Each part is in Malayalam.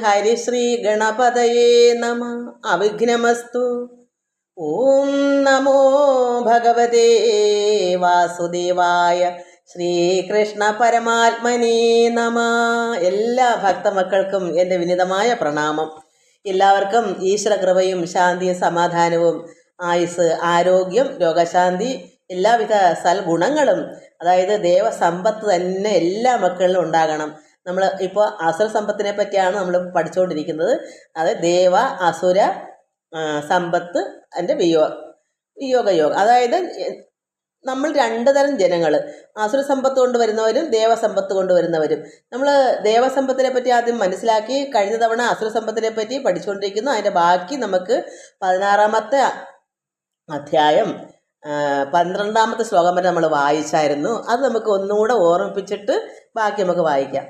ഹരിശ്രീ ഗണപതയേ നമ. അവിഘ്നമസ്തു. ഓം നമോ ഭഗവതേ വാസുദേവായ ശ്രീകൃഷ്ണ പരമാത്മനേ നമ. എല്ലാ ഭക്തമക്കൾക്കും എൻ്റെ വിനീതമായ പ്രണാമം. എല്ലാവർക്കും ഈശ്വരകൃപയും ശാന്തിയും സമാധാനവും ആയുസ്, ആരോഗ്യം, രോഗശാന്തി, എല്ലാവിധ സൽഗുണങ്ങളും, അതായത് ദേവസമ്പത്ത് തന്നെ എല്ലാ മക്കളിലും ഉണ്ടാകണം. നമ്മൾ ഇപ്പോൾ അസുര സമ്പത്തിനെ പറ്റിയാണ് നമ്മൾ പഠിച്ചുകൊണ്ടിരിക്കുന്നത്. അത് ദേവ അസുര സമ്പത്ത് എൻ്റെ വിയോഗ. അതായത് നമ്മൾ രണ്ട് തരം ജനങ്ങൾ, അസുര സമ്പത്ത് കൊണ്ടുവരുന്നവരും ദേവസമ്പത്ത് കൊണ്ടുവരുന്നവരും. നമ്മൾ ദേവസമ്പത്തിനെ പറ്റി ആദ്യം മനസ്സിലാക്കി, കഴിഞ്ഞ തവണ അസുര സമ്പത്തിനെ പറ്റി പഠിച്ചുകൊണ്ടിരിക്കുന്നു. അതിൻ്റെ ബാക്കി നമുക്ക് 16-ാമത്തെ അധ്യായം 12-ാമത്തെ ശ്ലോകം വരെ നമ്മൾ വായിച്ചായിരുന്നു. അത് നമുക്ക് ഒന്നുകൂടെ ഓർമ്മിപ്പിച്ചിട്ട് ബാക്കി നമുക്ക് വായിക്കാം.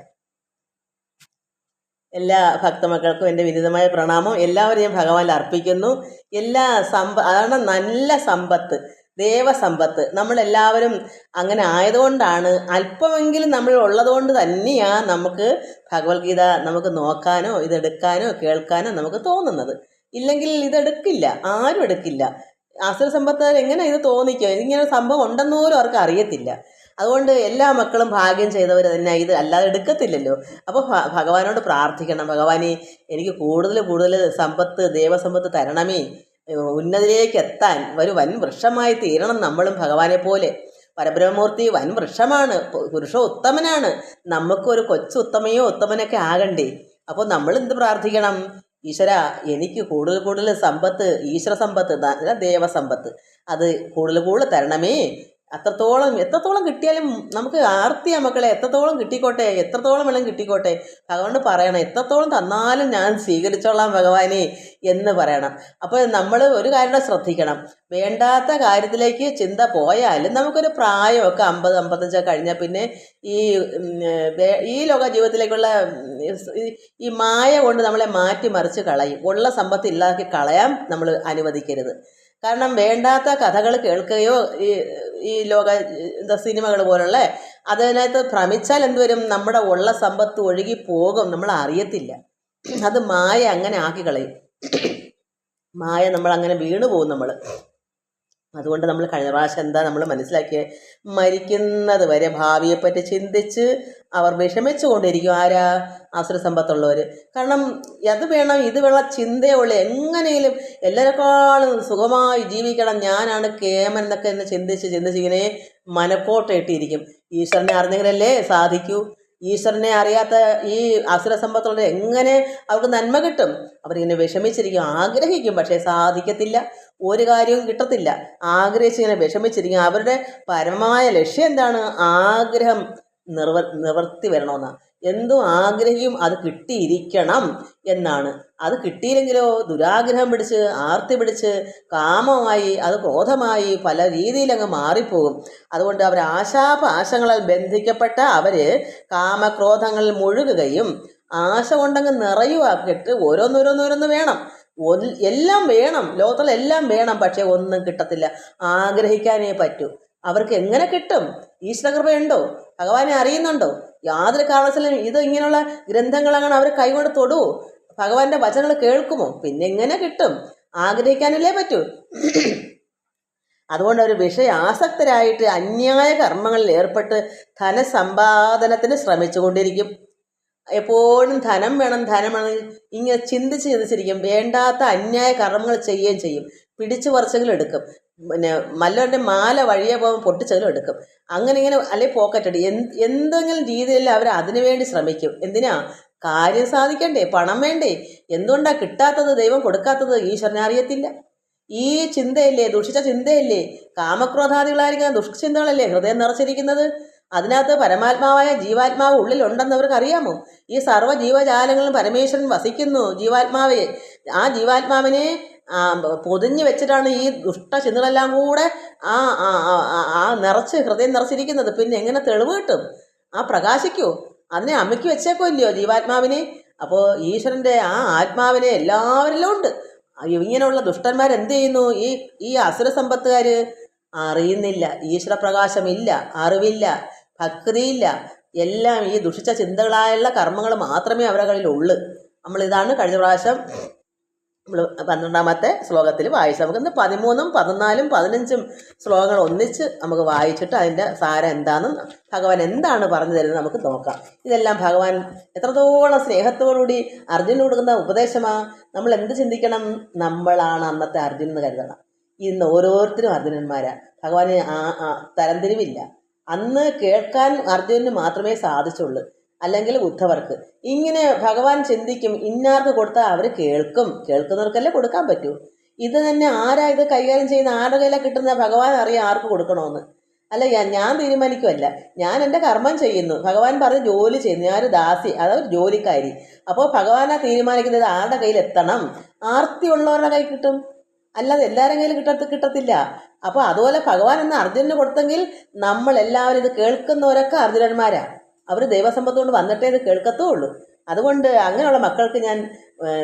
എല്ലാ ഭക്തമക്കൾക്കും എൻ്റെ വിനീതമായ പ്രണാമം. എല്ലാവരെയും ഭഗവാനിൽ അർപ്പിക്കുന്നു. അതാണ് നല്ല സമ്പത്ത്, ദേവസമ്പത്ത്. നമ്മളെല്ലാവരും അങ്ങനെ ആയതുകൊണ്ടാണ്, അല്പമെങ്കിലും നമ്മൾ ഉള്ളതുകൊണ്ട് തന്നെയാണ് നമുക്ക് ഭഗവത്ഗീത നമുക്ക് നോക്കാനോ ഇതെടുക്കാനോ കേൾക്കാനോ നമുക്ക് തോന്നുന്നത്. ഇല്ലെങ്കിൽ ഇതെടുക്കില്ല, ആരും എടുക്കില്ല. അസുര സമ്പത്ത് എങ്ങനെ ഇത് തോന്നിക്കും? ഇങ്ങനെ സംഭവം ഉണ്ടെന്ന് പോലും അവർക്ക് അറിയത്തില്ല. അതുകൊണ്ട് എല്ലാ മക്കളും ഭാഗ്യം ചെയ്തവർ തന്നെ ഇത്, അല്ലാതെ എടുക്കത്തില്ലല്ലോ. അപ്പോൾ ഭഗവാനോട് പ്രാർത്ഥിക്കണം, ഭഗവാനെ എനിക്ക് കൂടുതൽ സമ്പത്ത്, ദേവസമ്പത്ത് തരണമേ, ഉന്നതിലേക്ക് എത്താൻ ഒരു വൻ വൃക്ഷമായി തീരണം. നമ്മളും ഭഗവാനെ പോലെ. പരബ്രഹ്മമൂർത്തി വൻ വൃക്ഷമാണ്, പുരുഷോത്തമനാണ്. നമുക്കൊരു കൊച്ചുത്തമയോ ഉത്തമനൊക്കെ ആകണ്ടേ? അപ്പോൾ നമ്മൾ എന്ത് പ്രാർത്ഥിക്കണം? ഈശ്വര, എനിക്ക് കൂടുതൽ സമ്പത്ത്, ഈശ്വര സമ്പത്ത്, ദേവസമ്പത്ത്, അത് കൂടുതൽ തരണമേ. എത്രത്തോളം കിട്ടിയാലും നമുക്ക് ആർത്തിയാ മക്കളെ. എത്രത്തോളം കിട്ടിക്കോട്ടെ, എത്രത്തോളം വേണം കിട്ടിക്കോട്ടെ. ഭഗവാനോട് പറയണം, എത്രത്തോളം തന്നാലും ഞാൻ സ്വീകരിച്ചോളാം ഭഗവാനെ എന്ന് പറയണം. അപ്പോൾ നമ്മൾ ഒരു കാര്യം ശ്രദ്ധിക്കണം, വേണ്ടാത്ത കാര്യത്തിലേക്ക് ചിന്ത പോയാലും നമുക്കൊരു പ്രായമൊക്കെ 50-55 കഴിഞ്ഞാൽ പിന്നെ ഈ ലോക ജീവിതത്തിലേക്കുള്ള ഈ മായ കൊണ്ട് നമ്മളെ മാറ്റിമറിച്ച് കളയും. ഉള്ള സമ്പത്ത് ഇല്ലാക്കി കളയാൻ നമ്മൾ അനുവദിക്കരുത്. കാരണം വേണ്ടാത്ത കഥകൾ കേൾക്കുകയോ ഈ ലോക സിനിമകൾ പോലുള്ള അതിനകത്ത് ഭ്രമിച്ചാൽ എന്തുവരും? നമ്മുടെ ഉള്ള സമ്പത്ത് ഒഴുകി പോകും, നമ്മൾ അറിയത്തില്ല. അത് മായ അങ്ങനെ ആക്കി കളയും. മായ നമ്മൾ അങ്ങനെ വീണു പോകും നമ്മൾ. അതുകൊണ്ട് നമ്മൾ കഴിഞ്ഞ പ്രാവശ്യം എന്താ നമ്മൾ മനസ്സിലാക്കിയത്? മരിക്കുന്നത് വരെ ഭാവിയെപ്പറ്റി ചിന്തിച്ച് അവർ വിഷമിച്ചു കൊണ്ടിരിക്കും. ആരാ? അസുര സമ്പത്തുള്ളവർ. കാരണം അത് വേണം ഇത് വേണം ചിന്തയുള്ളൂ. എങ്ങനെയും എല്ലാവരെക്കാളും സുഖമായി ജീവിക്കണം, ഞാനാണ് കേമൻ എന്നൊക്കെ ചിന്തിച്ച് ഇങ്ങനെ മനക്കോട്ടയിട്ടിരിക്കും. ഈശ്വരനെ അറിഞ്ഞെങ്കിലല്ലേ സാധിക്കൂ. ഈശ്വരനെ അറിയാത്ത ഈ അസുര സമ്പത്തുള്ളത് എങ്ങനെ അവർക്ക് നന്മ കിട്ടും? അവരിങ്ങനെ വിഷമിച്ചിരിക്കും, ആഗ്രഹിക്കും, പക്ഷേ സാധിക്കത്തില്ല, ഒരു കാര്യവും കിട്ടത്തില്ല. ആഗ്രഹിച്ചിങ്ങനെ വിഷമിച്ചിരിക്കും. അവരുടെ പരമമായ ലക്ഷ്യം എന്താണ്? ആഗ്രഹം നിവർത്തി വരണമെന്നാണ്. എന്തും ആഗ്രഹിക്കും, അത് കിട്ടിയിരിക്കണം എന്നാണ്. അത് കിട്ടിയില്ലെങ്കിലോ ദുരാഗ്രഹം പിടിച്ച്, ആർത്തി പിടിച്ച്, കാമമായി, അത് ക്രോധമായി പല രീതിയിലങ്ങ് മാറിപ്പോകും. അതുകൊണ്ട് അവർ ആശാപാശങ്ങളാൽ ബന്ധിക്കപ്പെട്ട അവർ കാമക്രോധങ്ങളിൽ മുഴുകുകയും ആശ കൊണ്ടങ്ങ് നിറയുവാക്കിയിട്ട് ഓരോന്നോരോന്നോരോന്ന് വേണം, എല്ലാം വേണം, ലോകത്തുള്ള എല്ലാം വേണം, പക്ഷേ ഒന്നും കിട്ടത്തില്ല. ആഗ്രഹിക്കാനേ പറ്റൂ. അവർക്ക് എങ്ങനെ കിട്ടും? ഈശ്വരകൃപയുണ്ടോ? ഭഗവാനെ അറിയുന്നുണ്ടോ? യാതൊരു കാരണവശാലും ഇത് ഇങ്ങനെയുള്ള ഗ്രന്ഥങ്ങളാണ് അവർ കൈകൊണ്ട് തൊടൂ. ഭഗവാന്റെ വചനങ്ങൾ കേൾക്കുമോ? പിന്നെ എങ്ങനെ കിട്ടും? ആഗ്രഹിക്കാനല്ലേ പറ്റൂ. അതുകൊണ്ട് അവർ വിഷയാസക്തരായിട്ട് അന്യായ കർമ്മങ്ങളിൽ ഏർപ്പെട്ട് ധനസമ്പാദനത്തിന് ശ്രമിച്ചു കൊണ്ടിരിക്കും. എപ്പോഴും ധനം വേണം ഇങ്ങനെ ചിന്തിച്ചിരിക്കും. വേണ്ടാത്ത അന്യായ കർമ്മങ്ങൾ ചെയ്യുകയും ചെയ്യും. പിടിച്ചു പറിച്ചെങ്കിലും എടുക്കും. പിന്നെ മല്ലവൻ്റെ മാല വഴിയെ പോകുമ്പോൾ പൊട്ടിച്ചെങ്കിലും എടുക്കും. അങ്ങനെ ഇങ്ങനെ അല്ലെങ്കിൽ പോക്കറ്റടി എന്തെങ്കിലും രീതിയിൽ അവർ അതിനു വേണ്ടി ശ്രമിക്കും. എന്തിനാ? കാര്യം സാധിക്കണ്ടേ, പണം വേണ്ടേ? എന്തുകൊണ്ടാണ് കിട്ടാത്തത്, ദൈവം കൊടുക്കാത്തത്? ഈശ്വരനെ അറിയത്തില്ല. ഈ ചിന്തയല്ലേ, ദുഷിച്ച ചിന്തയല്ലേ, കാമക്രോധാദികളായിരിക്കുന്ന ദുഷ്ചിന്തകളല്ലേ ഹൃദയം നിറച്ചിരിക്കുന്നത്. അതിനകത്ത് പരമാത്മാവായ ജീവാത്മാവ് ഉള്ളിലുണ്ടെന്ന് അവർക്ക് അറിയാമോ? ഈ സർവ്വ ജീവജാലങ്ങളും പരമേശ്വരൻ വസിക്കുന്നു, ജീവാത്മാവെ. ആ ജീവാത്മാവിനെ പൊതിഞ്ഞു വെച്ചിട്ടാണ് ഈ ദുഷ്ടചിന്തകളെല്ലാം കൂടെ ഹൃദയം നിറച്ചിരിക്കുന്നത്. പിന്നെ എങ്ങനെ തെളിവ് കിട്ടും? പ്രകാശിക്കൂ. അതിനെ അമ്മയ്ക്ക് വെച്ചേക്കോ ഇല്ലയോ ജീവാത്മാവിനെ? അപ്പോൾ ഈശ്വരൻ്റെ ആ ആത്മാവിനെ എല്ലാവരിലും ഉണ്ട്. ഇങ്ങനെയുള്ള ദുഷ്ടന്മാരെന്ത് ചെയ്യുന്നു? ഈ അസുര സമ്പത്തുകാർ അറിയുന്നില്ല, ഈശ്വരപ്രകാശമില്ല, അറിവില്ല, ഭക്തിയില്ല, എല്ലാം ഈ ദുഷിച്ച ചിന്തകളായുള്ള കർമ്മങ്ങൾ മാത്രമേ അവരുടെ കയ്യിലുള്ളൂ. നമ്മളിതാണ് കഴിഞ്ഞ പ്രാവശ്യം നമ്മൾ 12ാമത്തെ ശ്ലോകത്തിൽ വായിച്ചു. നമുക്കിന്ന് 13ഉം 14ഉം 15ഉം ശ്ലോകങ്ങൾ ഒന്നിച്ച് നമുക്ക് വായിച്ചിട്ട് അതിൻ്റെ സാരം എന്താണെന്ന് ഭഗവാൻ എന്താണ് പറഞ്ഞു തരുന്നത് നമുക്ക് നോക്കാം. ഇതെല്ലാം ഭഗവാൻ എത്രത്തോളം സ്നേഹത്തോടുകൂടി അർജുനന് കൊടുക്കുന്ന ഉപദേശമാണ്. നമ്മൾ എന്ത് ചിന്തിക്കണം? നമ്മളാണ് അന്നത്തെ അർജുനൻ എന്ന് കരുതണം. ഇന്ന് ഓരോരുത്തരും അർജുനന്മാരാണ്. ഭഗവാന് തരംതിരിവില്ല. അന്ന് കേൾക്കാൻ അർജുനന് മാത്രമേ സാധിച്ചുള്ളൂ, അല്ലെങ്കിൽ ഉദ്ധവർക്ക്. ഇങ്ങനെ ഭഗവാൻ ചിന്തിക്കും, ഇന്നാർക്ക് കൊടുത്താൽ അവർ കേൾക്കും, കേൾക്കുന്നവർക്കല്ലേ കൊടുക്കാൻ പറ്റൂ. ഇത് തന്നെ ആരാ ഇത് കൈകാര്യം ചെയ്യുന്ന? ആരുടെ കയ്യിലാണ് കിട്ടുന്ന? ഭഗവാൻ അറിയാം ആർക്ക് കൊടുക്കണമെന്ന്. അല്ല, ഞാൻ തീരുമാനിക്കുമല്ല, ഞാൻ എൻ്റെ കർമ്മം ചെയ്യുന്നു. ഭഗവാൻ പറഞ്ഞ് ജോലി ചെയ്യുന്നു. ഞാനൊരു ദാസി, അതൊരു ജോലിക്കാരി. അപ്പോൾ ഭഗവാനാ തീരുമാനിക്കുന്നത് ആരുടെ കയ്യിൽ എത്തണം. ആർത്തിയുള്ളവരുടെ കയ്യിൽ കിട്ടും, അല്ലാതെ എല്ലാവരുടെ കയ്യിൽ കിട്ടത്തില്ല. അപ്പോൾ അതുപോലെ ഭഗവാൻ എന്ന അർജുനന് കൊടുത്തെങ്കിൽ നമ്മളെല്ലാവരും ഇത് കേൾക്കുന്നവരൊക്കെ അർജുനന്മാരാണ്. അവർ ദൈവസമ്പത്ത് കൊണ്ട് വന്നിട്ടേ ഇത് കേൾക്കത്തുള്ളൂ. അതുകൊണ്ട് അങ്ങനെയുള്ള മക്കൾക്ക് ഞാൻ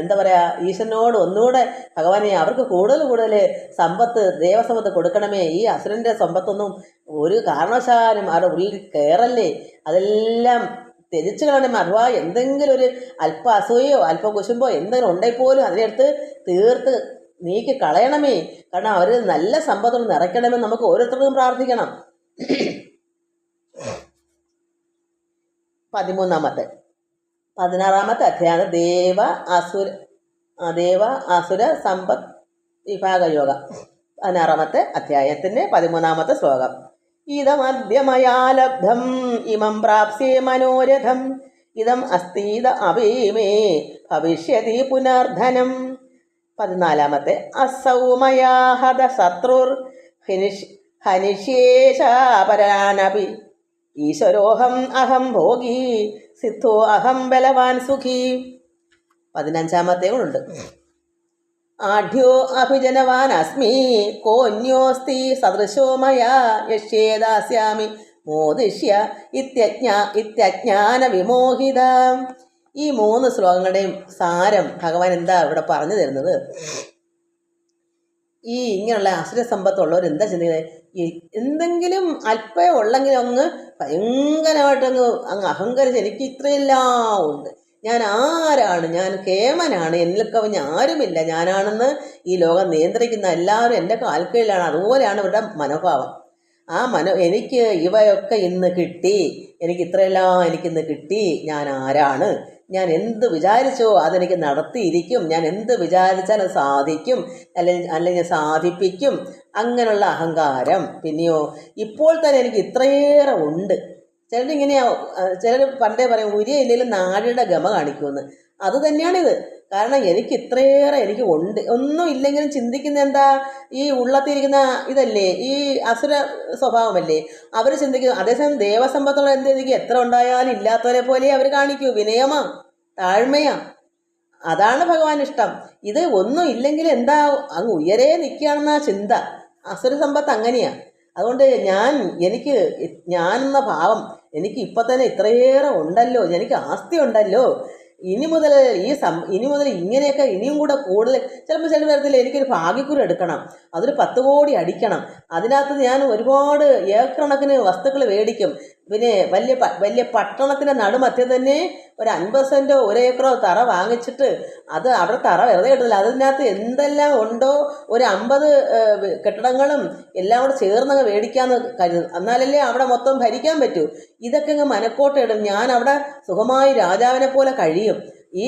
എന്താ പറയുക, ഈശ്വരനോട് ഒന്നുകൂടെ ഭഗവാനെ അവർക്ക് കൂടുതൽ സമ്പത്ത്, ദേവസമ്പത്ത് കൊടുക്കണമേ. ഈ അസുരൻ്റെ സമ്പത്തൊന്നും ഒരു കാരണവശാലും അവരുടെ ഉള്ളിൽ കയറല്ലേ. അതെല്ലാം ത്യജിച്ചു കളയണമേ. അഥവാ എന്തെങ്കിലും ഒരു അല്പ അസൂയോ അല്പ കുശുമ്പോ എന്തെങ്കിലും ഉണ്ടെങ്കിൽ പോലും അതിനെടുത്ത് തീർത്ത് നീക്കി കളയണമേ. കാരണം അവർ നല്ല സമ്പത്തോട് നിറയ്ക്കണമെന്ന് നമുക്ക് ഓരോരുത്തർക്കും പ്രാർത്ഥിക്കണം. 16ാമത്തെ അധ്യായം ദേവ അസുര സമ്പത്ത് വിഭാഗയോഗ. 16ാമത്തെ അധ്യായത്തിൻ്റെ 13ാമത്തെ ശ്ലോകം. ഇതമദ്യമയാലബ്ധം ഇമം പ്രാപ്സ്യേ മനോരഥം ഇതം അസ്തീത അഭീമേ ഭവിഷ്യതി പുനർധനം. 14ാമത്തെ അസൗമയാഹത ശത്രുർ ഹനിഷ്യേശാപരാനപി ഈശ്വരോഹം അഹം ഭോഗി സിദ്ധോ അഹം ബലവാൻ സുഖി. 15ാമത്തെ ഉണ്ട്. ആഢ്യോ അഭിജനവാൻ അസ്മി കോന്യോസ്തി സദൃശോ മയാ യശ്യേദാസ്യാമി മോദിഷ്യ ഇത്യജ്ഞാന വിമോഹിത. ഈ 3 ശ്ലോകങ്ങളുടെയും സാരം ഭഗവാൻ എന്താ ഇവിടെ പറഞ്ഞു തരുന്നത്? ഈ ഇങ്ങനെയുള്ള അസുരസമ്പത്തുള്ളവർ എന്താ ചിന്തിക്കുന്നത്? ഈ എന്തെങ്കിലും അല്പേ ഉള്ളെങ്കിലും അങ്ങ് ഭയങ്കരമായിട്ടങ്ങ് അഹങ്കരിച്ച് എനിക്ക് ഇത്രയെല്ലാം ഉണ്ട്, ഞാൻ ആരാണ്, ഞാൻ കേമനാണ്, എന്നിൽ കവിഞ്ഞ് ആരുമില്ല, ഞാനാണെന്ന് ഈ ലോകം നിയന്ത്രിക്കുന്ന എല്ലാവരും എൻ്റെ കാൽക്കീഴിലാണ്. അതുപോലെയാണ് ഇവരുടെ മനോഭാവം. എനിക്ക് ഇവയൊക്കെ ഇന്ന് കിട്ടി, എനിക്ക് ഇത്രയെല്ലാം എനിക്കിന്ന് കിട്ടി, ഞാൻ ആരാണ്, ഞാൻ എന്ത് വിചാരിച്ചോ അതെനിക്ക് നടത്തിയിരിക്കും, ഞാൻ എന്ത് വിചാരിച്ചാൽ അത് സാധിക്കും, അല്ലെങ്കിൽ സാധിപ്പിക്കും, അങ്ങനെയുള്ള അഹങ്കാരം. പിന്നെയോ ഇപ്പോൾ തന്നെ എനിക്ക് ഇത്രയേറെ ഉണ്ട്. ചിലർ പണ്ടേ പറയും ഉരിയില്ലെങ്കിലും നാടിയുടെ ഗമ കാണിക്കുമെന്ന്. അത് തന്നെയാണിത്. കാരണം എനിക്ക് ഇത്രയേറെ എനിക്ക് ഉണ്ട്. ഒന്നും ഇല്ലെങ്കിലും ചിന്തിക്കുന്ന എന്താ? ഈ ഉള്ളത്തിരിക്കുന്ന ഇതല്ലേ, ഈ അസുര സ്വഭാവമല്ലേ അവർ ചിന്തിക്കുന്നു. അതേസമയം ദേവസമ്പത്തുള്ള എനിക്ക് എത്ര ഉണ്ടായാലും ഇല്ലാത്തവരെ പോലെ അവർ കാണിക്കൂ. വിനയമാ, താഴ്മയാ. അതാണ് ഭഗവാൻ ഇഷ്ടം. ഇത് ഒന്നും ഇല്ലെങ്കിൽ എന്താ അങ്ങ് ഉയരേ നിൽക്കുകയാണെന്ന ചിന്ത. അസുര സമ്പത്ത് അങ്ങനെയാണ്. അതുകൊണ്ട് ഞാനെന്ന ഭാവം എനിക്ക് ഇപ്പം തന്നെ ഇത്രയേറെ ഉണ്ടല്ലോ, എനിക്ക് ആസ്തി ഉണ്ടല്ലോ, ഇനി മുതൽ ഇങ്ങനെയൊക്കെ ഇനിയും കൂടെ കൂടുതൽ. ചിലപ്പോൾ ചില തരത്തിൽ എനിക്കൊരു ഭാഗ്യക്കുറി എടുക്കണം, അതൊരു 10 കോടി അടിക്കണം, അതിനകത്ത് ഞാൻ ഒരുപാട് ഏക്കറണക്കിന് വസ്തുക്കൾ മേടിക്കും. പിന്നെ വലിയ പട്ടണത്തിൻ്റെ നടുമധ്യം തന്നെ ഒരു 50 സെൻറ്റോ 1 ഏക്കറോ തറ വാങ്ങിച്ചിട്ട് അത് അവിടെ തറ വെറുതെ കിട്ടില്ല, അതിനകത്ത് എന്തെല്ലാം ഉണ്ടോ ഒരു 50 കെട്ടിടങ്ങളും എല്ലാം കൂടെ ചേർന്നങ്ങ് മേടിക്കാമെന്ന് കരുതും. എന്നാലല്ലേ അവിടെ മൊത്തം ഭരിക്കാൻ പറ്റൂ. ഇതൊക്കെ അങ്ങ് മനക്കോട്ടയിടും. ഞാൻ അവിടെ സുഖമായി രാജാവിനെ പോലെ കഴിയും. ഈ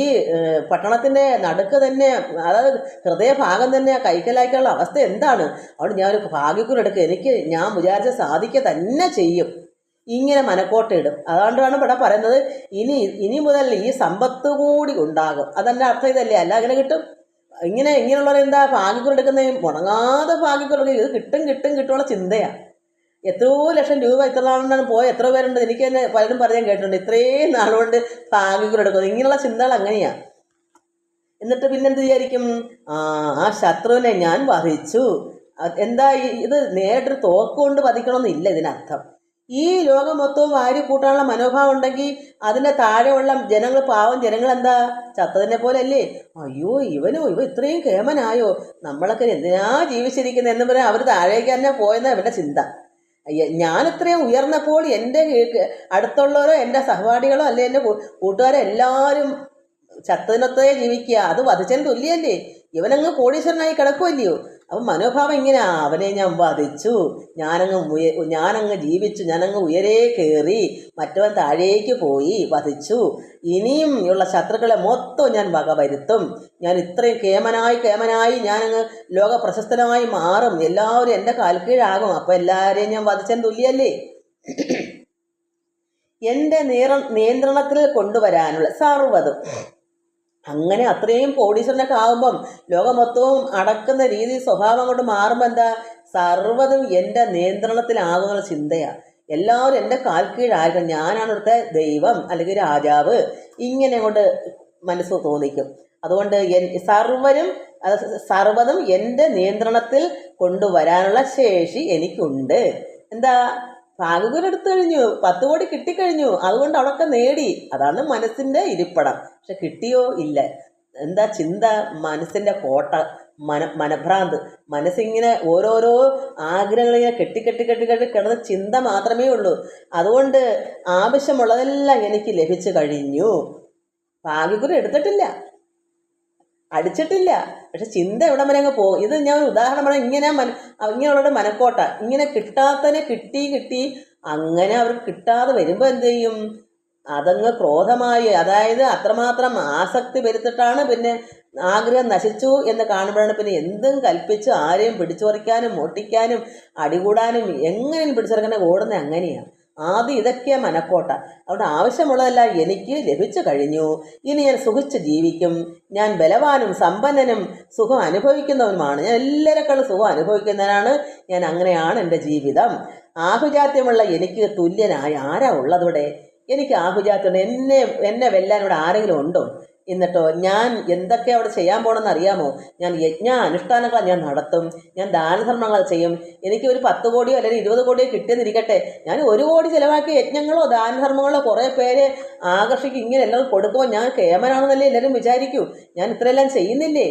പട്ടണത്തിൻ്റെ നടുക്ക് തന്നെ, അതായത് ഹൃദയഭാഗം തന്നെ കൈക്കലാക്കിയുള്ള അവസ്ഥ എന്താണ്? അതുകൊണ്ട് ഞാനൊരു ഭാഗ്യക്കുറി എടുക്കുക, ഞാൻ വിചാരിച്ച സാധിക്കുക തന്നെ ചെയ്യും. ഇങ്ങനെ മനക്കോട്ടയിടും. അതുകൊണ്ടാണ് ഇവിടെ പറയുന്നത് ഇനി മുതൽ ഈ സമ്പത്ത് കൂടി ഉണ്ടാകും. അതെൻ്റെ അർത്ഥം ഇതല്ലേ? അല്ല അങ്ങനെ കിട്ടും. ഇങ്ങനെയുള്ളവർ എന്താ ഭാഗ്യക്കുറി എടുക്കുന്നത്? മുടങ്ങാതെ ഭാഗ്യക്കുറി. ഇത് കിട്ടുള്ള ചിന്തയാണ്. എത്രയോ ലക്ഷം രൂപ ഇത്ര നാളുകൊണ്ടാണ് പോയ എത്ര പേരുണ്ട്. എനിക്ക് തന്നെ പലരും പറയാൻ കേട്ടിട്ടുണ്ട്, ഇത്രയും നാളുകൊണ്ട് ഭാഗ്യക്കുറി എടുക്കുന്നത്. ഇങ്ങനെയുള്ള ചിന്തകൾ അങ്ങനെയാണ്. എന്നിട്ട് പിന്നെന്ത് വിചാരിക്കും? ആ ശത്രുവിനെ ഞാൻ വധിച്ചു. എന്താ ഇത്? നേരിട്ടൊരു തോക്കുകൊണ്ട് വധിക്കണമെന്നില്ല ഇതിനർത്ഥം. ഈ ലോകം മൊത്തവും വാരി കൂട്ടാനുള്ള മനോഭാവം ഉണ്ടെങ്കിൽ അതിൻ്റെ താഴെയുള്ള ജനങ്ങൾ, പാവം ജനങ്ങൾ എന്താ ചത്തതിനെ പോലെ അല്ലേ? അയ്യോ ഇവ ഇത്രയും കേമനായോ, നമ്മളൊക്കെ എന്തിനാ ജീവിച്ചിരിക്കുന്നത് എന്ന് പറയാൻ അവർ താഴേക്ക് തന്നെ പോയെന്ന ഇവരുടെ ചിന്ത. ഞാൻ ഇത്രയും ഉയർന്നപ്പോൾ എൻ്റെ അടുത്തുള്ളവരോ എൻ്റെ സഹപാഠികളോ അല്ലെ എൻ്റെ കൂട്ടുകാരോ എല്ലാവരും ചത്തതിനൊത്തേ ജീവിക്കുക, അത് വധിച്ചതിന് തുല്യല്ലേ. ഇവനങ്ങ് കോടീശ്വരനായി കിടക്കുമല്ലയോ. അപ്പം മനോഭാവം ഇങ്ങനെയാ, അവനെ ഞാൻ വധിച്ചു, ഞാനങ്ങ് ജീവിച്ചു, ഞാനങ്ങ് ഉയരേ കയറി, മറ്റവൻ താഴേക്ക് പോയി, വധിച്ചു, ഇനിയും ഉള്ള ശത്രുക്കളെ മൊത്തം ഞാൻ വകവരുത്തും, ഞാൻ ഇത്രയും കേമനായി ഞാനങ്ങ് ലോക പ്രശസ്തനായി മാറും, എല്ലാവരും എൻ്റെ കാൽക്കീഴാകും, അപ്പം എല്ലാവരെയും ഞാൻ വധിച്ചതിന് തുല്യല്ലേ. എൻ്റെ നിയന്ത്രണത്തിൽ കൊണ്ടുവരാനുള്ള സർവ്വതും. അങ്ങനെ അത്രയും കോടീശ്വരനൊക്കെ ആകുമ്പം ലോകം മൊത്തവും അടക്കുന്ന രീതി സ്വഭാവം കൊണ്ട് മാറുമ്പോൾ എന്താ, സർവ്വതും എൻ്റെ നിയന്ത്രണത്തിലാകുന്ന ചിന്തയാണ്. എല്ലാവരും എൻ്റെ കാൽക്കീഴായിരിക്കും, ഞാനാണ് ഇവിടുത്തെ ദൈവം അല്ലെങ്കിൽ രാജാവ്, ഇങ്ങനെ കൊണ്ട് മനസ്സ് തോന്നിക്കും. അതുകൊണ്ട് സർവ്വതും എൻ്റെ നിയന്ത്രണത്തിൽ കൊണ്ടുവരാനുള്ള ശേഷി എനിക്കുണ്ട്. എന്താ, ഭാഗ്യഗുരു എടുത്തു കഴിഞ്ഞു, 10 കോടി കിട്ടിക്കഴിഞ്ഞു, അതുകൊണ്ട് അവിടെയൊക്കെ നേടി. അതാണ് മനസ്സിൻ്റെ ഇരിപ്പിടം. പക്ഷെ കിട്ടിയോ ഇല്ല. എന്താ ചിന്ത, മനസ്സിൻ്റെ കോട്ട, മനഭ്രാന്ത്. മനസ്സിങ്ങനെ ഓരോരോ ആഗ്രഹങ്ങളിങ്ങനെ കെട്ടി കിടന്ന ചിന്ത മാത്രമേ ഉള്ളൂ. അതുകൊണ്ട് ആവശ്യമുള്ളതെല്ലാം എനിക്ക് ലഭിച്ചു കഴിഞ്ഞു. ഭാഗ്യഗുരു എടുത്തിട്ടില്ല, അടിച്ചിട്ടില്ല, പക്ഷെ ചിന്ത എവിടം വരെ അങ്ങ് പോകും. ഇത് ഞാൻ ഒരു ഉദാഹരണം പറയാം. ഇങ്ങനെയുള്ള മനക്കോട്ട, ഇങ്ങനെ കിട്ടാത്തതിനെ കിട്ടി അങ്ങനെ അവർക്ക് കിട്ടാതെ വരുമ്പോൾ എന്ത് ചെയ്യും, അതങ്ങ് ക്രോധമായി, അതായത് അത്രമാത്രം ആസക്തി വരുത്തിട്ടാണ് പിന്നെ ആഗ്രഹം നശിച്ചു എന്ന് കാണുമ്പോഴാണ് പിന്നെ എന്തും കൽപ്പിച്ച് ആരെയും പിടിച്ചുപറിക്കാനും മോട്ടിക്കാനും അടികൂടാനും എങ്ങനെയും പിടിച്ചിറങ്ങനെ ഓടുന്നത്. അങ്ങനെയാണ് ആദ്യം ഇതൊക്കെയാണ് മനക്കോട്ട. അതുകൊണ്ട് ആവശ്യമുള്ളതെല്ലാം എനിക്ക് ലഭിച്ചു കഴിഞ്ഞു, ഇനി ഞാൻ സുഖിച്ച് ജീവിക്കും, ഞാൻ ബലവാനും സമ്പന്നനും സുഖം അനുഭവിക്കുന്നവനുമാണ്, ഞാൻ എല്ലാവരെക്കാളും സുഖം അനുഭവിക്കുന്നവനാണ് ഞാൻ, അങ്ങനെയാണ് എൻ്റെ ജീവിതം. ആഹുജാത്യമുള്ള എനിക്ക് തുല്യനായ ആരാ ഉള്ളതോടെ, എനിക്ക് ആഹുജാത്യമുണ്ട്, എന്നെ വെല്ലാൻ ഇവിടെ ആരെങ്കിലും ഉണ്ടോ? എന്നിട്ടോ ഞാൻ എന്തൊക്കെ അവിടെ ചെയ്യാൻ പോകണമെന്ന് അറിയാമോ? ഞാൻ അനുഷ്ഠാനങ്ങൾ ഞാൻ നടത്തും, ഞാൻ ദാനധർമ്മങ്ങൾ ചെയ്യും. എനിക്ക് ഒരു 10 കോടിയോ അല്ലെങ്കിൽ 20 കോടിയോ കിട്ടിയെന്നിരിക്കട്ടെ, ഞാൻ 1 കോടി ചിലവാക്കി യജ്ഞങ്ങളോ ദാനധർമ്മങ്ങളോ കുറേ പേരെ ആകർഷിക്കും. ഇങ്ങനെ എല്ലാവരും കൊടുക്കുമ്പോൾ ഞാൻ കേമനാണെന്നല്ലേ എല്ലാവരും വിചാരിക്കൂ. ഞാൻ ഇത്രയെല്ലാം ചെയ്യുന്നില്ലേ,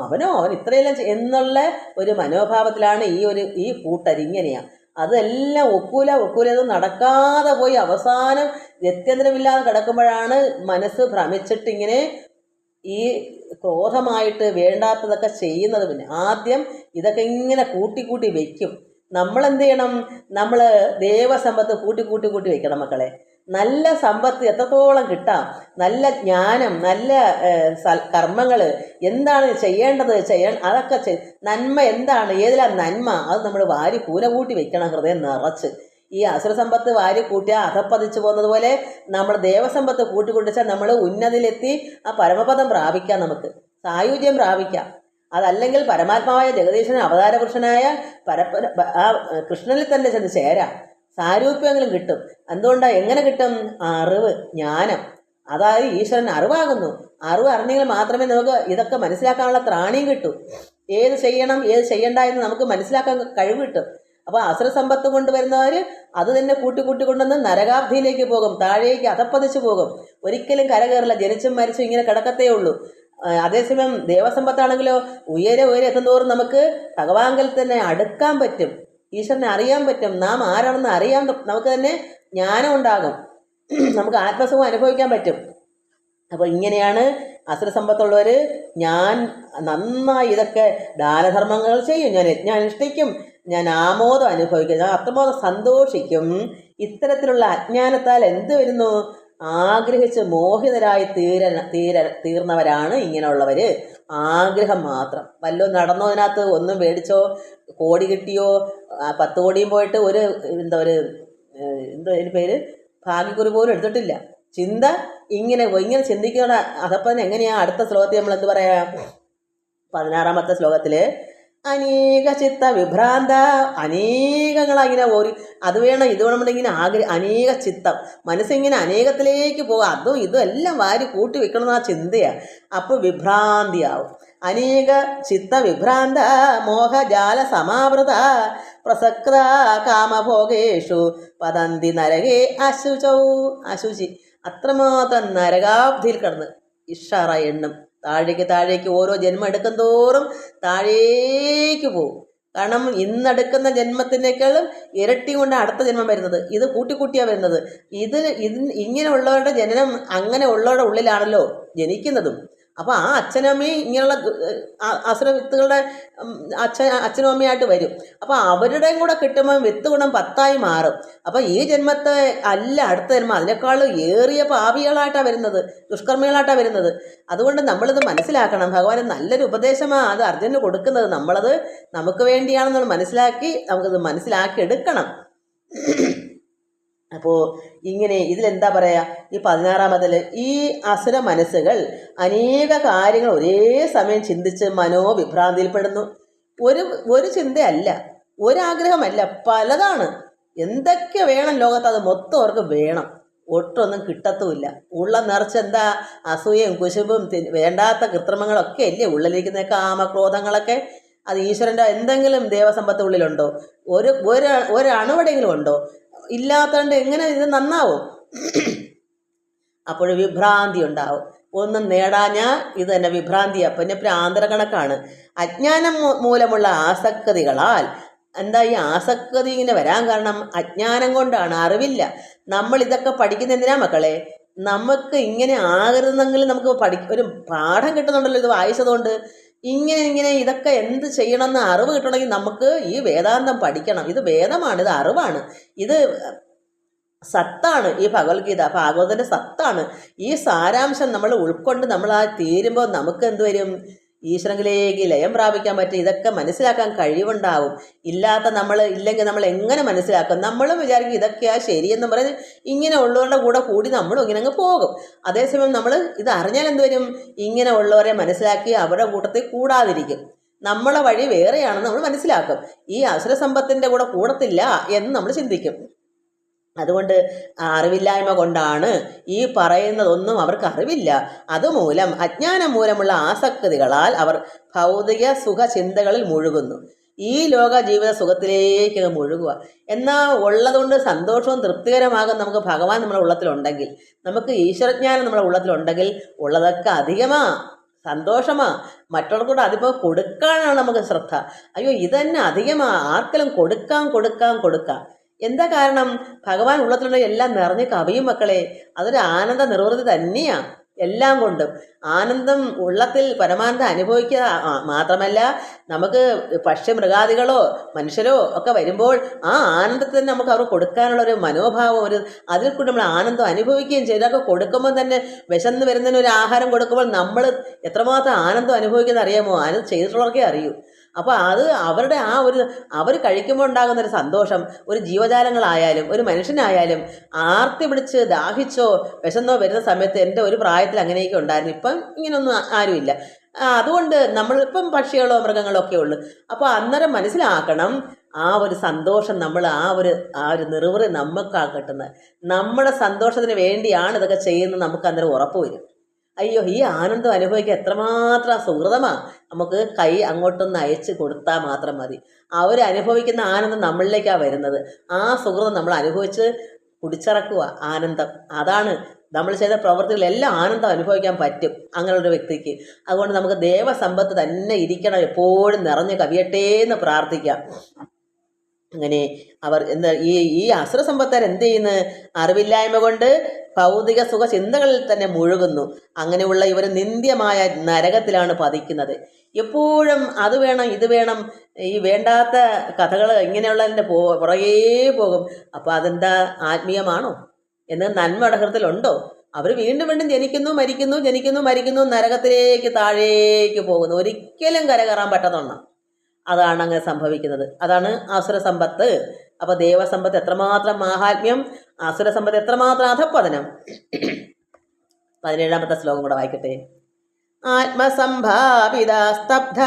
അവൻ ഇത്രയെല്ലാം എന്നുള്ള ഒരു മനോഭാവത്തിലാണ് ഈ കൂട്ടരിങ്ങനെയാണ്. അതെല്ലാം ഒക്കൂല നടക്കാതെ പോയി അവസാനം ഗത്യന്തരമില്ലാതെ കിടക്കുമ്പോഴാണ് മനസ്സ് ഭ്രമിച്ചിട്ടിങ്ങനെ ഈ ക്രോധമായിട്ട് വേണ്ടാത്തതൊക്കെ ചെയ്യുന്നത്. പിന്നെ ആദ്യം ഇതൊക്കെ ഇങ്ങനെ കൂട്ടി വയ്ക്കും. നമ്മളെന്ത് ചെയ്യണം, നമ്മൾ ദേവസമ്പത്ത് കൂട്ടി വയ്ക്കണം മക്കളെ. നല്ല സമ്പത്ത് എത്രത്തോളം കിട്ടാം, നല്ല ജ്ഞാനം, നല്ല കർമ്മങ്ങൾ എന്താണ് ചെയ്യേണ്ടത് അതൊക്കെ നന്മ എന്താണ്, ഏതിലാണ് നന്മ, അത് നമ്മൾ വാരി കൂട്ടി വെക്കണം ഹൃദയം നിറച്ച്. ഈ അസുരസമ്പത്ത് വാരി കൂട്ടിയാൽ അധപ്പതിച്ചു പോകുന്നത് പോലെ നമ്മൾ ദേവസമ്പത്ത് കൂട്ടിക്കൊണ്ടിച്ചാൽ നമ്മൾ ഉന്നതിയിലെത്തി ആ പരമപദം പ്രാപിക്കാം, നമുക്ക് സായുജ്യം പ്രാപിക്കാം. അതല്ലെങ്കിൽ പരമാത്മാവായ ജഗദീശന് അവതാരപുരുഷനായ കൃഷ്ണനിൽ തന്നെ ചെന്ന് ചേരാം, സാരൂപ്യങ്ങളും കിട്ടും. എന്തുകൊണ്ടാണ്, എങ്ങനെ കിട്ടും? അറിവ്, ജ്ഞാനം, അതായത് ഈശ്വരൻ അറിവാകുന്നു. അറിവ് അറിഞ്ഞെങ്കിൽ മാത്രമേ നമുക്ക് ഇതൊക്കെ മനസ്സിലാക്കാനുള്ള ത്രാണിയും കിട്ടൂ. ഏത് ചെയ്യണം ഏത് ചെയ്യണ്ട എന്ന് നമുക്ക് മനസ്സിലാക്കാൻ കഴിവ് കിട്ടും. അപ്പോൾ അസുരസമ്പത്ത് കൊണ്ടുവരുന്നവർ അത് തന്നെ കൊണ്ടുവന്ന് നരകാബ്ധിയിലേക്ക് പോകും, താഴേക്ക് അധപ്പതിച്ചു പോകും, ഒരിക്കലും കരകയറില്ല, ജനിച്ചും മരിച്ചും ഇങ്ങനെ കിടക്കത്തേ ഉള്ളൂ. അതേസമയം ദേവസമ്പത്താണെങ്കിലോ ഉയരെ എത്തുന്നതോറും നമുക്ക് ഭഗവാങ്കൽ തന്നെ അടുക്കാൻ പറ്റും, ഈശ്വരനെ അറിയാൻ പറ്റും, നാം ആരാണെന്ന് അറിയാൻ നമുക്ക് തന്നെ ജ്ഞാനം ഉണ്ടാകും, നമുക്ക് ആത്മസുഖം അനുഭവിക്കാൻ പറ്റും. അപ്പോൾ ഇങ്ങനെയാണ് അസുരസമ്പത്തുള്ളവർ. ഞാൻ നന്നായി ഇതൊക്കെ ദാനധർമ്മങ്ങൾ ചെയ്യും, ഞാൻ യജ്ഞാനുഷ്ഠിക്കും, ഞാൻ ആമോദം അനുഭവിക്കും, ഞാൻ അത്രമോദം സന്തോഷിക്കും. ഇത്തരത്തിലുള്ള അജ്ഞാനത്താൽ എന്ത് വരുന്നു, ആഗ്രഹിച്ച് മോഹിതരായി തീർന്നവരാണ് ഇങ്ങനെയുള്ളവർ. ആഗ്രഹം മാത്രം, വല്ലതും നടന്നതിനകത്ത് ഒന്നും മേടിച്ചോ, കോടി കിട്ടിയോ, 10 കോടിയും പോയിട്ട് എന്തോ അതിന് പേര് ഭാഗ്യക്കുറി പോലും എടുത്തിട്ടില്ല. ചിന്ത ഇങ്ങനെ ചിന്തിക്കുന്ന അതപ്പം എങ്ങനെയാണ് അടുത്ത ശ്ലോകത്തിൽ നമ്മൾ എന്ത് പറയാ, 16ാമത്തെ ശ്ലോകത്തിൽ അനേക ചിത്ത വിഭ്രാന്ത, അനേകങ്ങളങ്ങനെ അത് വേണം ഇത് വേണം ഇങ്ങനെ അനേക ചിത്തം, മനസ്സിങ്ങനെ അനേകത്തിലേക്ക് പോകുക, അതും ഇതും എല്ലാം വാരി കൂട്ടി വെക്കണമെന്ന് ആ ചിന്തയാണ്. അപ്പോൾ വിഭ്രാന്തിയാവും. അനേക ചിത്ത വിഭ്രാന്ത മോഹജാല സമാവൃത പ്രസക്ത കാമഭോഗേഷു പതന്തി നരകേ അശുചി. അത്രമാത്രം നരകാബ്ധിയിൽ കിടന്ന് ഇഷാറായി എണ്ണും, താഴേക്ക് ഓരോ ജന്മം എടുക്കും തോറും താഴേക്ക് പോകും. കാരണം ഇന്നെടുക്കുന്ന ജന്മത്തിനേക്കാളും ഇരട്ടി കൊണ്ട് അടുത്ത ജന്മം വരുന്നത്. ഇത് കൂട്ടിക്കൂട്ടിയാണ് വരുന്നത്. ഇങ്ങനെയുള്ളവരുടെ ജനനം അങ്ങനെ ഉള്ളവരുടെ ഉള്ളിലാണല്ലോ ജനിക്കുന്നതും. അപ്പോൾ ആ അച്ഛനമ്മയും ഇങ്ങനെയുള്ള അസുര വിത്തുകളുടെ അച്ഛനും അമ്മയായിട്ട് വരും. അപ്പോൾ അവരുടെയും കൂടെ കിട്ടുമ്പോൾ വിത്ത് ഗുണം 10 മാറും. അപ്പോൾ ഈ ജന്മത്തെ അല്ല അടുത്ത ജന്മം അതിനേക്കാളും ഏറിയ പാപികളായിട്ടാണ് വരുന്നത്, ദുഷ്കർമ്മികളായിട്ടാണ് വരുന്നത്. അതുകൊണ്ട് നമ്മളിത് മനസ്സിലാക്കണം. ഭഗവാൻ നല്ലൊരു ഉപദേശമാണ് അത് അർജുനന് കൊടുക്കുന്നത്. നമ്മളത് നമുക്ക് വേണ്ടിയാണെന്ന് മനസ്സിലാക്കി നമുക്കത് മനസ്സിലാക്കി എടുക്കണം. അപ്പോൾ ഇങ്ങനെ ഇതിലെന്താ പറയുക, ഈ 16-ൽ ഈ അസുര മനസ്സുകൾ അനേക കാര്യങ്ങൾ ഒരേ സമയം ചിന്തിച്ച് മനോവിഭ്രാന്തിയിൽപ്പെടുന്നു. ഒരു ചിന്തയല്ല, ഒരാഗ്രഹമല്ല, പലതാണ്. എന്തൊക്കെ വേണം ലോകത്ത് അത് മൊത്തം അവർക്ക് വേണം, ഒട്ടൊന്നും കിട്ടത്തുമില്ല. ഉള്ള നിറച്ച് എന്താ അസൂയയും കുശുമ്പും വേണ്ടാത്ത കൃത്രിമങ്ങളൊക്കെ അല്ലേ ഉള്ളിലിരിക്കുന്ന കാമക്രോധങ്ങളൊക്കെ. അത് ഈശ്വരൻ്റെ എന്തെങ്കിലും ദേവസമ്പത്ത് ഉള്ളിലുണ്ടോ? ഒരണുവെടെങ്കിലും ഉണ്ടോ? ഇല്ലാത്തതുകൊണ്ട് എങ്ങനെ ഇത് നന്നാവും? അപ്പോൾ വിഭ്രാന്തി ഉണ്ടാവും. ഒന്നും നേടാഞ്ഞാൽ ഇത് തന്നെ വിഭ്രാന്തിയാണ്. പിന്നെ പ്രാന്തര കണക്കാണ്. അജ്ഞാനം മൂലമുള്ള ആസക്തികളാൽ എന്താ ഈ ആസക്തി ഇങ്ങനെ വരാൻ കാരണം? അജ്ഞാനം കൊണ്ടാണ്, അറിവില്ല. നമ്മൾ ഇതൊക്കെ പഠിക്കുന്ന എന്തിനാ മക്കളെ? നമുക്ക് ഇങ്ങനെ ആകരുതെന്നെങ്കിൽ നമുക്ക് ഒരു പാഠം കിട്ടുന്നുണ്ടല്ലോ ഇത് വായിച്ചതുകൊണ്ട്. ഇങ്ങനെ ഇതൊക്കെ എന്ത് ചെയ്യണമെന്ന് അറിവ് കിട്ടണമെങ്കിൽ നമുക്ക് ഈ വേദാന്തം പഠിക്കണം. ഇത് വേദമാണ്, ഇത് അറിവാണ്, ഇത് സത്താണ്. ഈ ഭഗവത്ഗീത ഭാഗവതൻ്റെ സത്താണ്. ഈ സാരാംശം നമ്മൾ ഉൾക്കൊണ്ട് നമ്മൾ ആ തീരുമ്പോൾ നമുക്ക് എന്ത് വരും? ഈശ്വരനിലേക്ക് ലയം പ്രാപിക്കാൻ പറ്റും. ഇതൊക്കെ മനസ്സിലാക്കാൻ കഴിവുണ്ടാവും. ഇല്ലെങ്കിൽ നമ്മൾ എങ്ങനെ മനസ്സിലാക്കും? നമ്മളും വിചാരിക്കും ഇതൊക്കെയാ ശരിയെന്ന് പറഞ്ഞ് ഇങ്ങനെ ഉള്ളവരുടെ കൂടെ കൂടി നമ്മളും ഇങ്ങനെ അങ്ങ് പോകും. അതേസമയം നമ്മൾ ഇത് അറിഞ്ഞാൽ എന്ത് വരും? ഇങ്ങനെ ഉള്ളവരെ മനസ്സിലാക്കി അവരുടെ കൂട്ടത്തിൽ കൂടാതിരിക്കും. നമ്മളെ വഴി വേറെയാണെന്ന് നമ്മൾ മനസ്സിലാക്കും. ഈ അസുര സമ്പത്തിൻ്റെ കൂടെ കൂടത്തില്ല എന്ന് നമ്മൾ ചിന്തിക്കും. അതുകൊണ്ട് അറിവില്ലായ്മ കൊണ്ടാണ് ഈ പറയുന്നതൊന്നും അവർക്ക് അറിവില്ല. അതുമൂലം അജ്ഞാനം മൂലമുള്ള ആസക്തികളാൽ അവർ ഭൗതിക സുഖ ചിന്തകളിൽ മുഴുകുന്നു. ഈ ലോക ജീവിത സുഖത്തിലേക്ക് മുഴുകുക. എന്നാൽ ഉള്ളതുകൊണ്ട് സന്തോഷവും തൃപ്തികരമാകും നമുക്ക് ഭഗവാൻ നമ്മുടെ ഉള്ളത്തിലുണ്ടെങ്കിൽ, നമുക്ക് ഈശ്വരജ്ഞാനം നമ്മുടെ ഉള്ളത്തിലുണ്ടെങ്കിൽ ഉള്ളതൊക്കെ അധികമാ സന്തോഷമാ. മറ്റുള്ളവർക്കൂടെ അതിപ്പോൾ കൊടുക്കാനാണ് നമുക്ക് ശ്രദ്ധ. അയ്യോ ഇതന്നെ അധികമാ, ആർക്കെങ്കിലും കൊടുക്കാം. എന്താ കാരണം? ഭഗവാൻ ഉള്ളത്തിലുള്ള എല്ലാം നിറഞ്ഞ് കവിയും മക്കളെ. അതൊരു ആനന്ദ നിർവൃതി തന്നെയാണ്. എല്ലാം കൊണ്ടും ആനന്ദം ഉള്ളത്തിൽ പരമാനന്ദം അനുഭവിക്കുക മാത്രമല്ല, നമുക്ക് പക്ഷിമൃഗാദികളോ മനുഷ്യരോ ഒക്കെ വരുമ്പോൾ ആ ആനന്ദത്തിന് നമുക്ക് അവർ കൊടുക്കാനുള്ളൊരു മനോഭാവം, അതിൽ കൂടി നമ്മൾ ആനന്ദം അനുഭവിക്കുകയും ചെയ്തു. അതൊക്കെ കൊടുക്കുമ്പോൾ തന്നെ വിശന്ന് വരുന്നതിന് ഒരു ആഹാരം കൊടുക്കുമ്പോൾ നമ്മൾ എത്രമാത്രം ആനന്ദം അനുഭവിക്കുന്നത് അറിയാമോ? അത് ചെയ്തിട്ടുള്ളവർക്കേ അറിയൂ. അപ്പോൾ അത് അവരുടെ അവർ കഴിക്കുമ്പോൾ ഉണ്ടാകുന്നൊരു സന്തോഷം ഒരു ജീവജാലങ്ങളായാലും ഒരു മനുഷ്യനായാലും ആർത്തി പിടിച്ച് ദാഹിച്ചോ വിശന്നോ വരുന്ന സമയത്ത് എൻ്റെ ഒരു പ്രായത്തിൽ അങ്ങനെയൊക്കെ ഉണ്ടായിരുന്നു. ഇപ്പം ഇങ്ങനെയൊന്നും ആരുമില്ല. അതുകൊണ്ട് നമ്മളിപ്പം പക്ഷികളോ മൃഗങ്ങളോ ഒക്കെ ഉള്ളു. അപ്പോൾ അന്നേരം മനസ്സിലാക്കണം ആ ഒരു സന്തോഷം നമ്മൾ ആ ഒരു നിർവൃതി നമുക്കാണ് കിട്ടുന്നത്. നമ്മുടെ സന്തോഷത്തിന് വേണ്ടിയാണ് ഇതൊക്കെ ചെയ്യുന്നത്. നമുക്ക് അന്നേരം ഉറപ്പ് വരും. അയ്യോ ഈ ആനന്ദം അനുഭവിക്കാൻ എത്രമാത്രം സുഹൃതമാണ്. നമുക്ക് കൈ അങ്ങോട്ടൊന്ന് അയച്ച് കൊടുത്താൽ മാത്രം മതി. അവരനുഭവിക്കുന്ന ആനന്ദം നമ്മളിലേക്കാണ് വരുന്നത്. ആ സുഹൃതം നമ്മൾ അനുഭവിച്ച് കുടിച്ചിറക്കുക ആനന്ദം. അതാണ് നമ്മൾ ചെയ്ത പ്രവൃത്തികളെല്ലാം ആനന്ദം അനുഭവിക്കാൻ പറ്റും അങ്ങനെയൊരു വ്യക്തിക്ക്. അതുകൊണ്ട് നമുക്ക് ദേവസമ്പത്ത് തന്നെ ഇരിക്കണം, എപ്പോഴും നിറഞ്ഞ് കവിയട്ടെ എന്ന് പ്രാർത്ഥിക്കാം. അങ്ങനെ അവർ ഈ അസുര സമ്പത്താർ എന്ത് ചെയ്യുന്നു? അറിവില്ലായ്മ കൊണ്ട് ഭൗതിക സുഖ ചിന്തകളിൽ തന്നെ മുഴുകുന്നു. അങ്ങനെയുള്ള ഇവർ നിന്ദ്യമായ നരകത്തിലാണ് പതിക്കുന്നത്. എപ്പോഴും അത് വേണം ഇത് വേണം, ഈ വേണ്ടാത്ത കഥകൾ ഇങ്ങനെയുള്ളതിൻ്റെ പുറകേ പോകും. അപ്പോൾ അതെന്താ ആത്മീയമാണോ? എന്ന് നന്മയുടെ ഹൃദയത്തിലുണ്ടോ? അവർ വീണ്ടും ജനിക്കുന്നു മരിക്കുന്നു, നരകത്തിലേക്ക് താഴേക്ക് പോകുന്നു. ഒരിക്കലും കരകയറാൻ പറ്റാത്തതാണ്. അതാണ് അങ്ങനെ സംഭവിക്കുന്നത്. അതാണ് അസുര സമ്പത്ത്. അപ്പോൾ ദേവസമ്പത്ത് എത്രമാത്രം മാഹാത്മ്യം, അസുര സമ്പത്ത് എത്രമാത്രം അധപ്പതനം. 17-ാമത്തെ ശ്ലോകം കൂടെ വായിക്കട്ടെ. ആത്മസംഭാവിത സ്തബ്ധ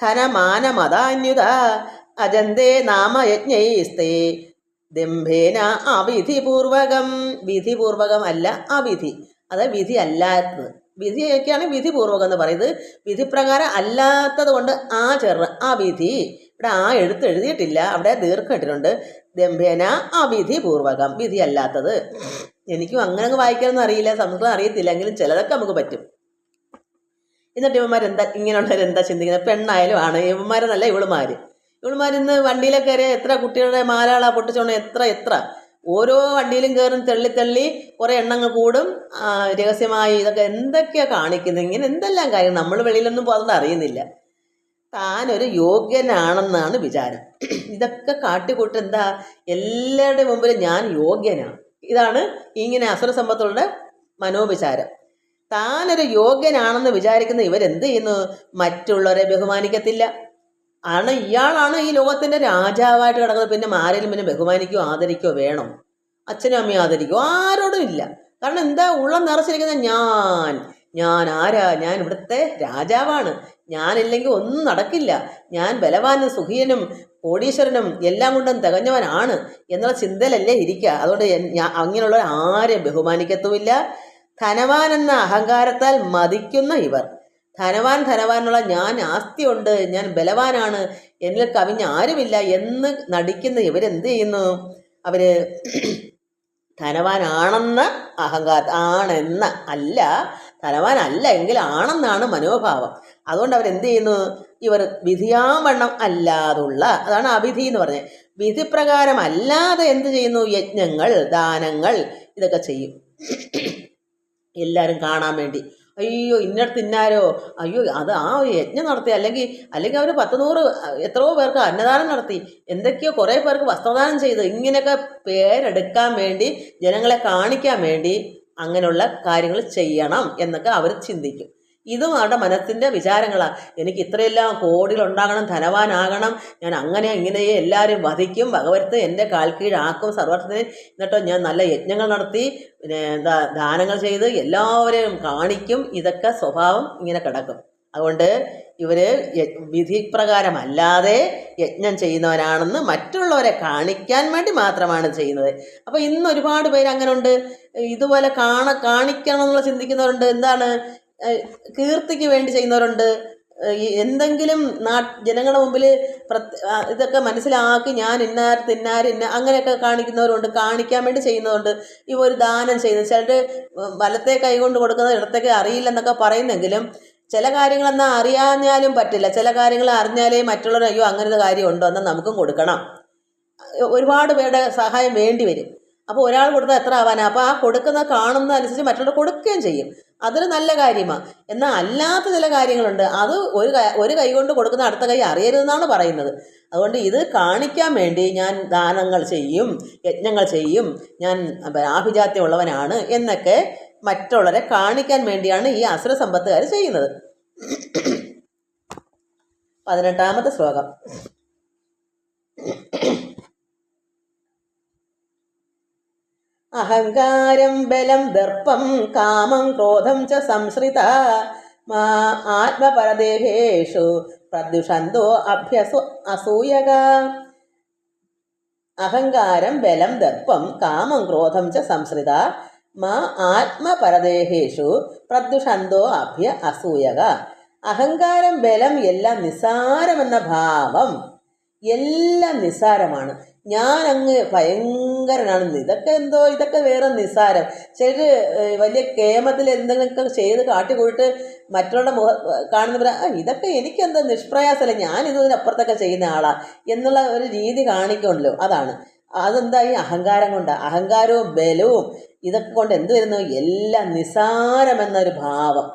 ധനമാനമദാന്യുത അജന്തേ നാമയജ്ഞൈസ്തേ ദംഭേന അവിധിപൂർവകം. വിധിപൂർവകം അല്ല, അവിധി. അതായത് വിധി അല്ലാത്തത്. വിധിയൊക്കെയാണ് വിധിപൂർവകം എന്ന് പറയുന്നത്. വിധിപ്രകാരം അല്ലാത്തത് കൊണ്ട് അവിധി. ഇവിടെ എഴുതിയിട്ടില്ല, അവിടെ ദീർഘം ഇട്ടിട്ടുണ്ട്. ദംഭേന അവിധിപൂർവകം, വിധി അല്ലാത്തത്. എനിക്കും അങ്ങനെ വായിക്കാനൊന്നും അറിയില്ല, സംസ്കൃതം അറിയത്തില്ല, എങ്കിലും ചിലതൊക്കെ നമുക്ക് പറ്റും. എന്നിട്ട് ഇവന്മാരെന്താ ഇങ്ങനെയുള്ളവരെന്താ ചിന്തിക്കുന്നത്? പെണ്ണായാലും ആണ് ഇവന്മാരെന്നല്ല ഇവളുമാർ. ഇവളുമാരിന്ന് വണ്ടിയിലൊക്കെ കയറിയ എത്ര കുട്ടികളുടെ മാലകളാ പൊട്ടിച്ചോണ്ട് എത്ര ഓരോ വണ്ടിയിലും കയറും തള്ളി കുറേ എണ്ണങ്ങൾ കൂടും. രഹസ്യമായി ഇതൊക്കെ എന്തൊക്കെയാണ് കാണിക്കുന്നത്. ഇങ്ങനെ എന്തെല്ലാം കാര്യം നമ്മൾ വെളിയിലൊന്നും പോകുന്നത് അറിയുന്നില്ല. താനൊരു യോഗ്യനാണെന്നാണ് വിചാരം. ഇതൊക്കെ കാട്ടിക്കൂട്ട് എന്താ, എല്ലാവരുടെയും മുമ്പിൽ ഞാൻ യോഗ്യനാണ്. ഇതാണ് ഇങ്ങനെ അസുര സമ്പത്തുകളുടെ മനോവിചാരം. താനൊരു യോഗ്യനാണെന്ന് വിചാരിക്കുന്ന ഇവരെന്ത് ചെയ്യുന്നു? മറ്റുള്ളവരെ ബഹുമാനിക്കത്തില്ല. ഇയാളാണ് ഈ ലോകത്തിൻ്റെ രാജാവായിട്ട് കിടക്കുന്നത്. പിന്നെ ആരെങ്കിലും പിന്നെ ബഹുമാനിക്കുകയോ ആദരിക്കുകയോ വേണോ? അച്ഛനും അമ്മയും ആദരിക്കുകയോ? ആരോടും ഇല്ല. കാരണം എന്താ, ഉള്ളം നിറച്ചിരിക്കുന്നത് ഞാൻ ആരാ? ഞാൻ ഇവിടുത്തെ രാജാവാണ്. ഞാനില്ലെങ്കിൽ ഒന്നും നടക്കില്ല. ഞാൻ ബലവാനും സുഖിയനും കോടീശ്വരനും എല്ലാം കൊണ്ടും തികഞ്ഞവനാണ് എന്നുള്ള ചിന്തയിലല്ലേ ഇരിക്കുക. അതുകൊണ്ട് അങ്ങനെയുള്ളവർ ആരെയും ബഹുമാനിക്കത്തുമില്ല. ധനവാൻ എന്ന അഹങ്കാരത്താൽ മതിക്കുന്ന ഇവർ, ധനവാനുള്ള ഞാൻ ആസ്തിയുണ്ട്, ഞാൻ ബലവാനാണ്, എന്നിൽ കവിഞ്ഞ ആരുമില്ല എന്ന് നടിക്കുന്ന ഇവരെന്ത് ചെയ്യുന്നു? അവര് ധനവാനാണെന്ന ആണെന്ന അല്ല, ധനവാനല്ല എങ്കിൽ ആണെന്നാണ് മനോഭാവം. അതുകൊണ്ട് അവരെന്ത് ചെയ്യുന്നു? ഇവർ വിധിയാവണ്ണം അല്ലാതുള്ള, അതാണ് അവിധി എന്ന് പറഞ്ഞത്, വിധിപ്രകാരം അല്ലാതെ എന്ത് ചെയ്യുന്നു? യജ്ഞങ്ങൾ, ദാനങ്ങൾ ഇതൊക്കെ ചെയ്യും. എല്ലാവരും കാണാൻ വേണ്ടി. അയ്യോ ഇന്നടത്ത് ഇന്നാരോ, അയ്യോ അത് ആ ഒരു യജ്ഞം നടത്തി, അല്ലെങ്കിൽ അവർ 10-100 എത്രയോ പേർക്ക് അന്നദാനം നടത്തി, എന്തൊക്കെയോ കുറേ പേർക്ക് വസ്ത്രദാനം ചെയ്ത്, ഇങ്ങനെയൊക്കെ പേരെടുക്കാൻ വേണ്ടി, ജനങ്ങളെ കാണിക്കാൻ വേണ്ടി അങ്ങനെയുള്ള കാര്യങ്ങൾ ചെയ്യണം എന്നൊക്കെ അവർ ചിന്തിക്കും. ഇതും അവരുടെ മനസ്സിൻ്റെ വിചാരങ്ങളാണ്. എനിക്ക് ഇത്രയെല്ലാം കോടികളുണ്ടാകണം, ധനവാനാകണം, ഞാൻ അങ്ങനെ ഇങ്ങനെയേ എല്ലാവരും വധിക്കും, ഭഗവത്ത് എൻ്റെ കാൽ കീഴാക്കും സർവത്തിന്, എന്നിട്ടോ ഞാൻ നല്ല യജ്ഞങ്ങൾ നടത്തി, പിന്നെ ദാനങ്ങൾ ചെയ്ത് എല്ലാവരെയും കാണിക്കും. ഇതൊക്കെ സ്വഭാവം ഇങ്ങനെ കിടക്കും. അതുകൊണ്ട് ഇവർ വിധിപ്രകാരമല്ലാതെ യജ്ഞം ചെയ്യുന്നവരാണെന്ന് മറ്റുള്ളവരെ കാണിക്കാൻ വേണ്ടി മാത്രമാണ് ചെയ്യുന്നത്. അപ്പോൾ ഇന്ന് ഒരുപാട് പേര് അങ്ങനെ ഉണ്ട്. ഇതുപോലെ കാണിക്കണം എന്നുള്ള ചിന്തിക്കുന്നവരുണ്ട്. എന്താണ്, കീർത്തിക്ക് വേണ്ടി ചെയ്യുന്നവരുണ്ട്. എന്തെങ്കിലും ജനങ്ങളുടെ മുമ്പിൽ ഇതൊക്കെ മനസ്സിലാക്കി ഞാൻ ഇന്നാര് അങ്ങനെയൊക്കെ കാണിക്കുന്നവരുണ്ട്, കാണിക്കാൻ വേണ്ടി ചെയ്യുന്നതുണ്ട്. ഇവ ഒരു ദാനം ചെയ്യുന്നത്, ചിലർ വലത്തെ കൈ കൊണ്ട് കൊടുക്കുന്നത് ഇടത്തേക്ക് അറിയില്ലെന്നൊക്കെ പറയുന്നെങ്കിലും ചില കാര്യങ്ങളെന്നാൽ അറിയാഞ്ഞാലും പറ്റില്ല. ചില കാര്യങ്ങൾ അറിഞ്ഞാലേ മറ്റുള്ളവർ അയ്യോ അങ്ങനത്തെ കാര്യമുണ്ടോ എന്നാൽ നമുക്കും കൊടുക്കണം. ഒരുപാട് പേരുടെ സഹായം വേണ്ടി വരും. അപ്പോൾ ഒരാൾ കൊടുത്താൽ എത്ര ആവാനാ? അപ്പോൾ ആ കൊടുക്കുന്ന കാണുന്ന അനുസരിച്ച് മറ്റുള്ളവർ കൊടുക്കുകയും ചെയ്യും. അതൊരു നല്ല കാര്യമാണ്. എന്നാൽ അല്ലാത്ത ചില കാര്യങ്ങളുണ്ട്, അത് ഒരു കൈ കൊണ്ട് കൊടുക്കുന്ന അടുത്ത കൈ അറിയരുതെന്നാണ് പറയുന്നത്. അതുകൊണ്ട് ഇത് കാണിക്കാൻ വേണ്ടി ഞാൻ ദാനങ്ങൾ ചെയ്യും, യജ്ഞങ്ങൾ ചെയ്യും, ഞാൻ ആഭിജാത്യമുള്ളവനാണ് എന്നൊക്കെ മറ്റുള്ളവരെ കാണിക്കാൻ വേണ്ടിയാണ് ഈ അസുര സമ്പത്തുകാർ ചെയ്യുന്നത്. 18ാമത്തെ ശ്ലോകം. അഹങ്കാരം ബലം ദർപ്പം കാമം ക്രോധം ച സംശ്രിത ആത്മപരദേഹേഷു പ്രദ്യുഷന്തോ അസൂയക. അഹങ്കാരം ബലം ദർപ്പം കാമം ക്രോധം ച സംശ്രിത ആത്മപരദേഹേഷു പ്രദ്യുഷന്തോ അസൂയക. അഹങ്കാരം ബലം എല്ലാം നിസ്സാരമെന്ന ഭാവം, എല്ലാം നിസ്സാരമാണ്. ഞാൻ അങ്ങ് ഭയങ്കരനാണ്, ഇതൊക്കെ വേറെ നിസ്സാരം. ചിലർ വലിയ കേമത്തിൽ എന്തെങ്കിലുമൊക്കെ ചെയ്ത് കാട്ടിക്കൂട്ട് മറ്റുള്ള കാണുന്നവർ ഇതൊക്കെ എനിക്കെന്താ നിഷ്പ്രയാസമല്ല, ഞാനിതിനപ്പുറത്തൊക്കെ ചെയ്യുന്ന ആളാണ് എന്നുള്ള ഒരു രീതി കാണിക്കുമല്ലോ. അതെന്താ? ഈ അഹങ്കാരം കൊണ്ടാണ്. അഹങ്കാരവും ബലവും ഇതൊക്കെ കൊണ്ട് എന്ത് വരുന്നു? എല്ലാം നിസ്സാരമെന്നൊരു ഭാവം.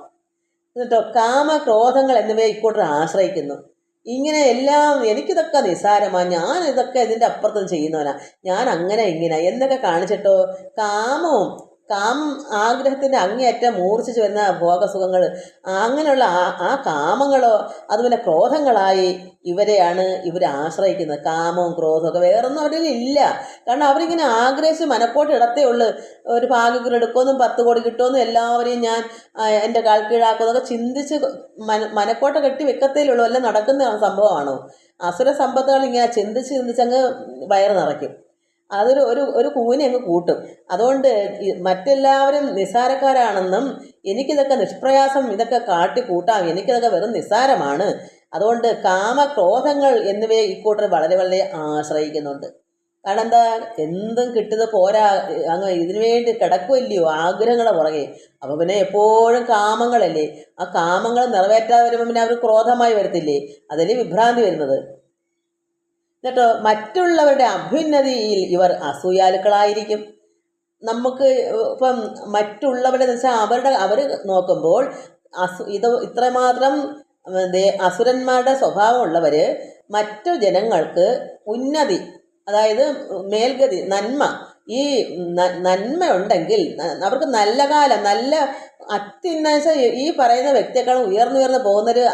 എന്നിട്ടോ കാമക്രോധങ്ങൾ എന്നിവയെ ഇക്കൂട്ടർ ആശ്രയിക്കുന്നു. ഇങ്ങനെ എല്ലാം എനിക്കിതൊക്കെ നിസ്സാരമാണ്, ഞാൻ ഇതൊക്കെ ഇതിൻ്റെ അപ്പുറത്തും ചെയ്യുന്നവനാ, ഞാൻ അങ്ങനെ ഇങ്ങനെ എന്നൊക്കെ കാണിച്ചിട്ടോ കാമവും ആഗ്രഹത്തിൻ്റെ അങ്ങേയറ്റം മൂർച്ഛിച്ച് വരുന്ന ഭോഗസുഖങ്ങൾ, അങ്ങനെയുള്ള ആ കാമങ്ങളോ അതുപോലെ ക്രോധങ്ങളായി ഇവരെയാണ് ഇവർ ആശ്രയിക്കുന്നത്. കാമവും ക്രോധമൊക്കെ വേറൊന്നും അവരിൽ ഇല്ല. കാരണം അവരിങ്ങനെ ആഗ്രഹിച്ച് മനക്കോട്ട് ഇടത്തേ ഉള്ളൂ. ഒരു ഭാഗ്യത്തിൽ എടുക്കുമെന്നും 10 കോടി കിട്ടുമെന്നും എല്ലാവരെയും ഞാൻ എൻ്റെ കാൽ കീഴാക്കുമെന്നൊക്കെ ചിന്തിച്ച് മനക്കോട്ട കെട്ടി വെക്കത്തേലുള്ളൂ. എല്ലാം നടക്കുന്ന സംഭവമാണോ? അസുര സമ്പത്തുകൾ ഇങ്ങനെ ചിന്തിച്ചങ്ങ് വയറ് നിറയ്ക്കും. ഒരു കൂനെ അങ്ങ് കൂട്ടും. അതുകൊണ്ട് മറ്റെല്ലാവരും നിസ്സാരക്കാരാണെന്നും എനിക്കിതൊക്കെ നിഷ്പ്രയാസം ഇതൊക്കെ കാട്ടിക്കൂട്ടാം, എനിക്കിതൊക്കെ വെറും നിസ്സാരമാണ്. അതുകൊണ്ട് കാമക്രോധങ്ങൾ എന്നിവയെ ഇക്കൂട്ടർ വളരെ വളരെ ആശ്രയിക്കുന്നുണ്ട്. കാരണം എന്താ? എന്തും കിട്ടുന്നത് പോരാ, അങ്ങ് ഇതിനു വേണ്ടി കിടക്കുമല്ലയോ ആഗ്രഹങ്ങളെ പുറകെ. അപ്പോൾ പിന്നെ എപ്പോഴും കാമങ്ങളല്ലേ. ആ കാമങ്ങൾ നിറവേറ്റാതെ വരുമ്പോൾ പിന്നെ അവർ ക്രോധമായി വരത്തില്ലേ? അതിൽ വിഭ്രാന്തി വരുന്നത്. എന്നിട്ടോ മറ്റുള്ളവരുടെ അഭ്യുന്നതിയിൽ ഇവർ അസൂയാലുക്കളായിരിക്കും. നമുക്ക് ഇപ്പം മറ്റുള്ളവരുടെ എന്ന് വെച്ചാൽ അവർ നോക്കുമ്പോൾ ഇത്രമാത്രം അസുരന്മാരുടെ സ്വഭാവമുള്ളവർ മറ്റു ജനങ്ങൾക്ക് ഉന്നതി, അതായത് മേൽഗതി, നന്മ, ഈ നന്മ ഉണ്ടെങ്കിൽ അവർക്ക് നല്ല കാലം, നല്ല അത്യുന്നത ഈ പറയുന്ന വ്യക്തിയെക്കാളും ഉയർന്നു പോകുന്നൊരു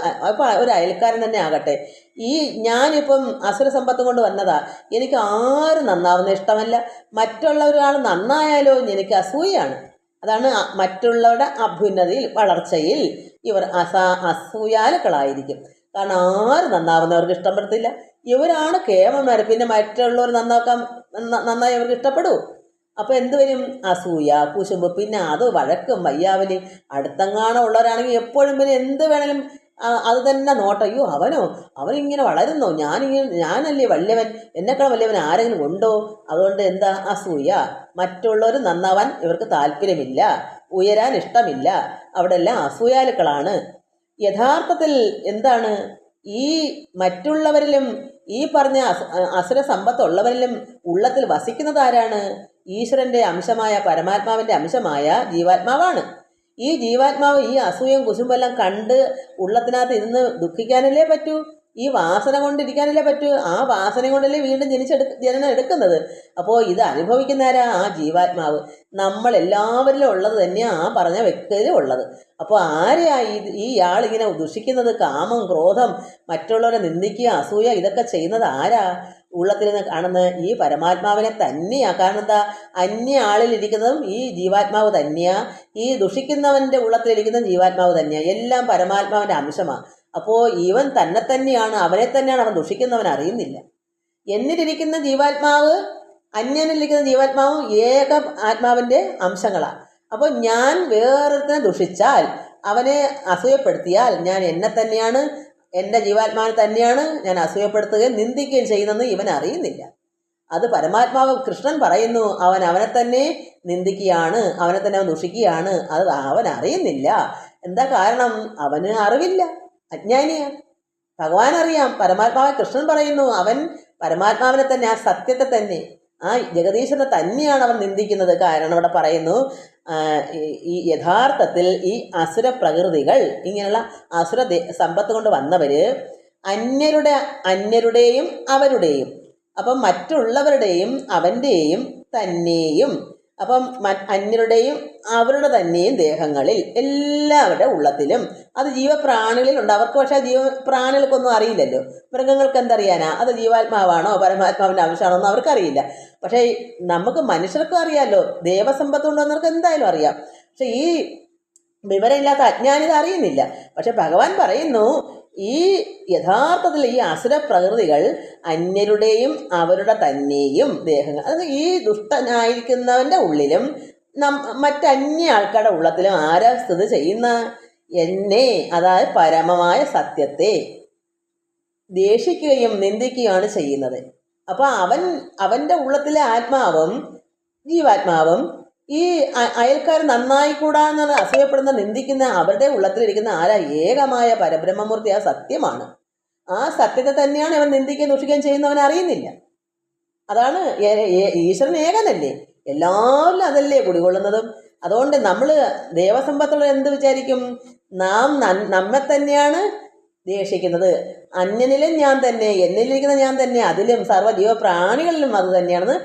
ഒരു അയൽക്കാരൻ തന്നെ ആകട്ടെ, ഈ ഞാനിപ്പം അസുര സമ്പത്ത് കൊണ്ട് വന്നതാ, എനിക്ക് ആരും നന്നാവുന്ന ഇഷ്ടമല്ല, മറ്റുള്ളവരാൾ നന്നായാലോ എനിക്ക് അസൂയാണ്. അതാണ് മറ്റുള്ളവരുടെ അഭ്യുന്നതിയിൽ, വളർച്ചയിൽ ഇവർ അസൂയാലുക്കളായിരിക്കും. കാരണം ആരും നന്നാവുന്നവർക്ക് ഇഷ്ടപ്പെടത്തില്ല. ഇവരാണ് കേമന്മാർ. പിന്നെ മറ്റുള്ളവർ നന്നായി അവർക്ക് ഇഷ്ടപ്പെടൂ. അപ്പോൾ എന്ത് വരും? അസൂയ, കുശുമ്പ്, പിന്നെ അത് വഴക്കും വയ്യാവലിയും. അടുത്തെങ്ങാണോ ഉള്ളവരാണെങ്കിൽ എപ്പോഴും പിന്നെ എന്ത് വേണേലും അത് തന്നെ നോട്ടം. അയ്യോ അവനിങ്ങനെ വളരുന്നോ, ഞാനല്ലേ വലിയവൻ, എന്നെക്കാളും വലിയവൻ ആരെങ്കിലും ഉണ്ടോ? അതുകൊണ്ട് എന്താ? അസൂയ. മറ്റുള്ളവർ നന്നാവാൻ ഇവർക്ക് താല്പര്യമില്ല, ഉയരാൻ ഇഷ്ടമില്ല. അവിടെ എല്ലാം അസൂയാലുക്കളാണ്. യഥാർത്ഥത്തിൽ എന്താണ് ഈ മറ്റുള്ളവരിലും ഈ പറഞ്ഞ അസുര സമ്പത്തുള്ളവരിലും ഉള്ളത്തിൽ വസിക്കുന്നത് ആരാണ്? ഈശ്വരൻ്റെ അംശമായ, പരമാത്മാവിൻ്റെ അംശമായ ജീവാത്മാവാണ്. ഈ ജീവാത്മാവ് ഈ അസൂയം കുശുമ്പെല്ലാം കണ്ട് ഉള്ളത്തിനകത്ത് ഇരുന്ന് ദുഃഖിക്കാനല്ലേ പറ്റൂ? ഈ വാസന കൊണ്ടിരിക്കാനല്ലേ പറ്റൂ? ആ വാസന കൊണ്ടല്ലേ വീണ്ടും ജനനം എടുക്കുന്നത്. അപ്പോൾ ഇത് അനുഭവിക്കുന്നവരാ? ആ ജീവാത്മാവ്. നമ്മളെല്ലാവരിലും ഉള്ളത് തന്നെയാണ് ആ പറഞ്ഞ വ്യക്തിയിലും ഉള്ളത്. അപ്പോൾ ആരെയാ ഈ ആളിങ്ങനെ ദുഷിക്കുന്നത്? കാമം, ക്രോധം, മറ്റുള്ളവരെ നിന്ദിക്കുക, അസൂയ, ഇതൊക്കെ ചെയ്യുന്നത് ആരാ? ഉള്ളത്തിരുന്ന് കാണുന്ന ഈ പരമാത്മാവിനെ തന്നെയാ. കാരണം എന്താ? അന്യ ആളിലിരിക്കുന്നതും ഈ ജീവാത്മാവ് തന്നെയാ, ഈ ദുഷിക്കുന്നവൻ്റെ ഉള്ളത്തിലിരിക്കുന്നതും ജീവാത്മാവ് തന്നെയാ. എല്ലാം പരമാത്മാവിൻ്റെ അംശമാണ്. അപ്പോൾ ഇവൻ തന്നെയാണ്, അവനെ തന്നെയാണ് അവൻ ദുഷിക്കുന്നവൻ അറിയുന്നില്ല. എന്നിലിരിക്കുന്ന ജീവാത്മാവ് അന്യനിലിരിക്കുന്ന ജീവാത്മാവും ഏക ആത്മാവിൻ്റെ അംശങ്ങളാണ്. അപ്പോൾ ഞാൻ വേറൊരുത്തനെ ദുഷിച്ചാൽ, അവനെ അസൂയപ്പെടുത്തിയാൽ, ഞാൻ എന്നെ തന്നെയാണ്, എൻ്റെ ജീവാത്മാവിനെ തന്നെയാണ് ഞാൻ അസൂയപ്പെടുത്തുകയും നിന്ദിക്കുകയും ചെയ്യുന്നതെന്ന് ഇവൻ അറിയുന്നില്ല. അത് പരമാത്മാവ് കൃഷ്ണൻ പറയുന്നു, അവനെ തന്നെ നിന്ദിക്കുകയാണ്, അവനെ തന്നെ അവൻ ദുഷിക്കുകയാണ്. അത് അവൻ അറിയുന്നില്ല. എന്താ കാരണം? അവന് അറിവില്ല, അജ്ഞാനിയാണ്. ഭഗവാൻ അറിയാം. പരമാത്മാവ് കൃഷ്ണൻ പറയുന്നു, അവൻ പരമാത്മാവിനെ തന്നെ, ആ സത്യത്തെ തന്നെ, ആ ജഗദീശനെ തന്നെയാണ് അവൻ നിന്ദിക്കുന്നത്. കാരണം ഇവിടെ പറയുന്നു, ഈ യഥാർത്ഥത്തിൽ ഈ അസുര പ്രകൃതികൾ, ഇങ്ങനെയുള്ള അസുര സമ്പത്ത് കൊണ്ട് വന്നവർ അന്യരുടെയും അവരുടെയും, അപ്പം മറ്റുള്ളവരുടെയും അവൻ്റെയും തന്നെയും, അപ്പം അന്യരുടെയും അവരുടെ തന്നെയും ദേഹങ്ങളിൽ, എല്ലാവരുടെ ഉള്ളത്തിലും, അത് ജീവപ്രാണികളിലുണ്ട്. അവർക്ക് പക്ഷേ ജീവപ്രാണികൾക്കൊന്നും അറിയില്ലല്ലോ. മൃഗങ്ങൾക്ക് എന്തറിയാനാ? അത് ജീവാത്മാവാണോ പരമാത്മാവിൻ്റെ അംശമാണോ എന്ന് അവർക്കറിയില്ല. പക്ഷേ നമുക്ക് മനുഷ്യർക്കും അറിയാമല്ലോ. ദേവസമ്പത്ത് കൊണ്ടുവന്നവർക്ക് എന്തായാലും അറിയാം. പക്ഷെ ഈ വിവരമില്ലാത്ത അജ്ഞാനിത അറിയുന്നില്ല. പക്ഷെ ഭഗവാൻ പറയുന്നു, ഈ യഥാർത്ഥത്തിൽ ഈ അസുര പ്രകൃതികൾ അന്യരുടെയും അവരുടെ തന്നെയും ദേഹങ്ങൾ, അത് ഈ ദുഷ്ടനായിരിക്കുന്നവൻ്റെ ഉള്ളിലും മറ്റന്യ ആൾക്കാരുടെ ഉള്ളത്തിലും ആരാ സ്ഥിതി ചെയ്യുന്ന? എന്നെ, അതായത് പരമമായ സത്യത്തെ ദേഷിക്കുകയും നിന്ദിക്കുകയാണ് ചെയ്യുന്നത്. അപ്പോൾ അവൻ്റെ ഉള്ളത്തിലെ ആത്മാവും ജീവാത്മാവും ഈ അയൽക്കാർ നന്നായിക്കൂടാന്ന് അസൂയപ്പെടുന്ന, നിന്ദിക്കുന്ന അവരുടെ ഉള്ളത്തിലിരിക്കുന്ന ആരാ? ഏകമായ പരബ്രഹ്മമൂർത്തി, ആ സത്യമാണ്. ആ സത്യത്തെ തന്നെയാണ് അവൻ നിന്ദിക്കുകയും ദുഷിക്കുകയും ചെയ്യുന്നവൻ അറിയുന്നില്ല. അതാണ് ഈശ്വരൻ ഏകനല്ലേ, എല്ലാവരും അതല്ലേ കുടികൊള്ളുന്നതും. അതുകൊണ്ട് നമ്മൾ ദേവസമ്പത്തുള്ള എന്ത് വിചാരിക്കും? നാം നമ്മെ തന്നെയാണ് ദേഷിക്കുന്നത്. അന്യനിലും ഞാൻ തന്നെ, എന്നിലിരിക്കുന്ന ഞാൻ തന്നെ, അതിലും സർവ്വ ജീവപ്രാണികളിലും അത് തന്നെയാണെന്ന്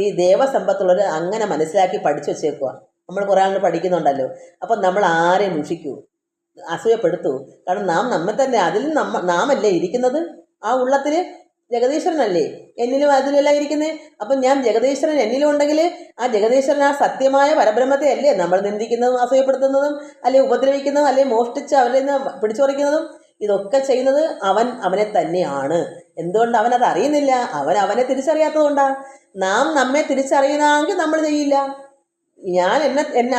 ഈ ദേവസമ്പത്തുള്ളവർ അങ്ങനെ മനസ്സിലാക്കി പഠിച്ചു വെച്ചേക്കുക. നമ്മൾ കുറേ ആൾ പഠിക്കുന്നുണ്ടല്ലോ. അപ്പം നമ്മൾ ആരെയും ദുഷിക്കൂ, അസൂയപ്പെടുത്തൂ? കാരണം നാം നമ്മെ തന്നെ, അതിലും നാമല്ലേ ഇരിക്കുന്നത്. ആ ഉള്ളത്തിൽ ജഗദീശ്വരനല്ലേ എന്നിലും അതിലെല്ലാം ഇരിക്കുന്നത്. അപ്പം ഞാൻ ജഗദീശ്വരൻ എന്നിലും ഉണ്ടെങ്കിൽ ആ ജഗദീശ്വരൻ, ആ സത്യമായ പരബ്രഹ്മത്തെ അല്ലേ നമ്മൾ നിന്ദിക്കുന്നതും അസൂയപ്പെടുത്തുന്നതും, അല്ലെങ്കിൽ ഉപദ്രവിക്കുന്നതും, അല്ലെങ്കിൽ മോഷ്ടിച്ച് അവരിൽ നിന്ന് പിടിച്ചു പറിക്കുന്നതും. ഇതൊക്കെ ചെയ്യുന്നത് അവനെ തന്നെയാണ്. എന്തുകൊണ്ട് അവനത് അറിയുന്നില്ല? അവനെ തിരിച്ചറിയാത്തത് കൊണ്ടാണ്. നാം നമ്മെ തിരിച്ചറിയുന്നതെങ്കിൽ നമ്മൾ ചെയ്യില്ല.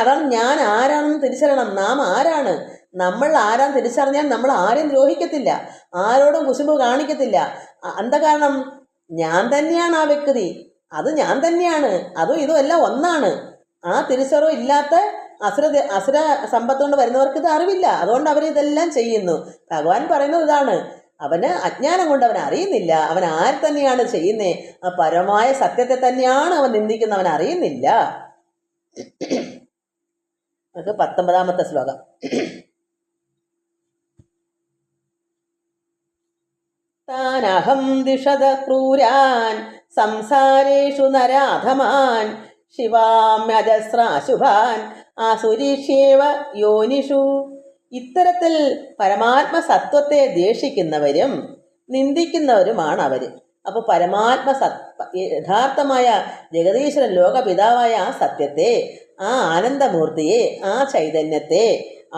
അതാണ് ഞാൻ ആരാണെന്ന് തിരിച്ചറിയണം. നാം ആരാണ്, നമ്മൾ ആരാന്ന് തിരിച്ചറിഞ്ഞാൽ നമ്മൾ ആരെയും ദ്രോഹിക്കത്തില്ല, ആരോടും കുശുമ്പ് കാണിക്കത്തില്ല. എന്താ കാരണം? ഞാൻ തന്നെയാണ് ആ വ്യക്തി, അത് ഞാൻ തന്നെയാണ്, അതും ഇതും എല്ലാം ഒന്നാണ്. ആ തിരിച്ചറിവ് ഇല്ലാത്ത അസുര സമ്പത്ത് കൊണ്ട് വരുന്നവർക്ക് ഇത് അറിവില്ല. അതുകൊണ്ട് അവർ ഇതെല്ലാം ചെയ്യുന്നു. ഭഗവാൻ പറയുന്നത് ഇതാണ്, അവന് അജ്ഞാനം കൊണ്ട് അവൻ അറിയുന്നില്ല. അവൻ ആര് തന്നെയാണ് ചെയ്യുന്നേ, ആ പരമായ സത്യത്തെ തന്നെയാണ് അവൻ നിന്ദിക്കുന്ന, അവൻ അറിയുന്നില്ല. നമുക്ക് 19ാമത്തെ ശ്ലോകം. താനഹം ദിഷത ക്രൂരാൻ സംസാരേഷു നരാധമാൻ ശിവാമ്യജസ്രാശുഭാൻ ആസുരീഷ്യേവ യോനിഷു. ഇത്തരത്തിൽ പരമാത്മസത്വത്തെ ദേഷിക്കുന്നവരും നിന്ദിക്കുന്നവരുമാണ് അവര്. അപ്പൊ യഥാർത്ഥമായ ജഗദീശ്വരൻ ലോകപിതാവായ ആ സത്യത്തെ, ആ ആനന്ദമൂർത്തിയെ, ആ ചൈതന്യത്തെ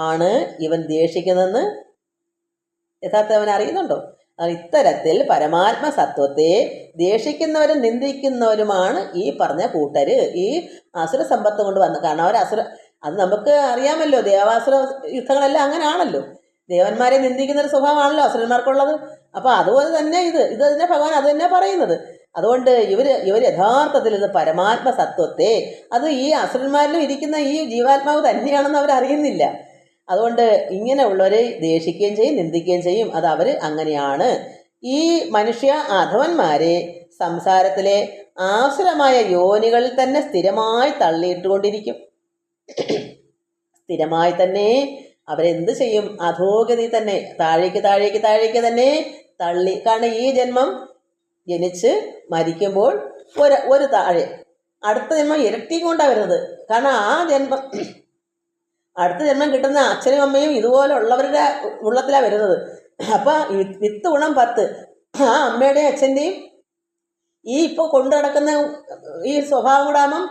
ആണ് ഇവൻ ദേഷിക്കുന്നതെന്ന് യഥാർത്ഥം അവൻ അറിയുന്നുണ്ടോ? ഇത്തരത്തിൽ പരമാത്മസത്വത്തെ ദേഷിക്കുന്നവരും നിന്ദിക്കുന്നവരുമാണ് ഈ പറഞ്ഞ കൂട്ടര്, ഈ അസുര സമ്പത്ത് കൊണ്ട് വന്ന്. കാരണം അത് നമുക്ക് അറിയാമല്ലോ, ദേവാസുര യുദ്ധങ്ങളെല്ലാം അങ്ങനെയാണല്ലോ. ദേവന്മാരെ നിന്ദിക്കുന്ന ഒരു സ്വഭാവമാണല്ലോ അസുരന്മാർക്കുള്ളത്. അപ്പൊ അതുപോലെ തന്നെ ഇത് തന്നെ ഭഗവാൻ അത് തന്നെ പറയുന്നത്. അതുകൊണ്ട് ഇവർ യഥാർത്ഥത്തിൽ ഇത് പരമാത്മസത്വത്തെ, അത് ഈ അസുരന്മാരിലും ഇരിക്കുന്ന ഈ ജീവാത്മാവ് തന്നെയാണെന്ന് അവരറിയുന്നില്ല. അതുകൊണ്ട് ഇങ്ങനെ ഉള്ളവരെ ദേഷിക്കുകയും ചെയ്യും, നിന്ദിക്കുകയും ചെയ്യും. അത് അവർ അങ്ങനെയാണ്. ഈ മനുഷ്യ അധവന്മാരെ സംസാരത്തിലെ ആസുരമായ യോനികളിൽ തന്നെ സ്ഥിരമായി തള്ളിയിട്ടുകൊണ്ടിരിക്കും. സ്ഥിരമായി തന്നെ അവരെന്ത് ചെയ്യും? അധോഗതി തന്നെ, താഴേക്ക് താഴേക്ക് താഴേക്ക് തന്നെ തള്ളി. കാരണം ഈ ജന്മം ജനിച്ച് മരിക്കുമ്പോൾ ഒരു താഴെ, അടുത്ത ജന്മം ഇരട്ടിയും കൊണ്ടാണ് വരുന്നത്. കാരണം അടുത്ത ജന്മം കിട്ടുന്ന അച്ഛനും അമ്മയും ഇതുപോലെ ഉള്ളവരുടെ ഉള്ളത്തിലാണ് വരുന്നത്. അപ്പം വിത്ത് ഗുണം 10, ആ അമ്മയുടെയും അച്ഛൻ്റെയും ഈ ഇപ്പോൾ കൊണ്ടു നടക്കുന്ന ഈ സ്വഭാവം കൂടാകുമ്പം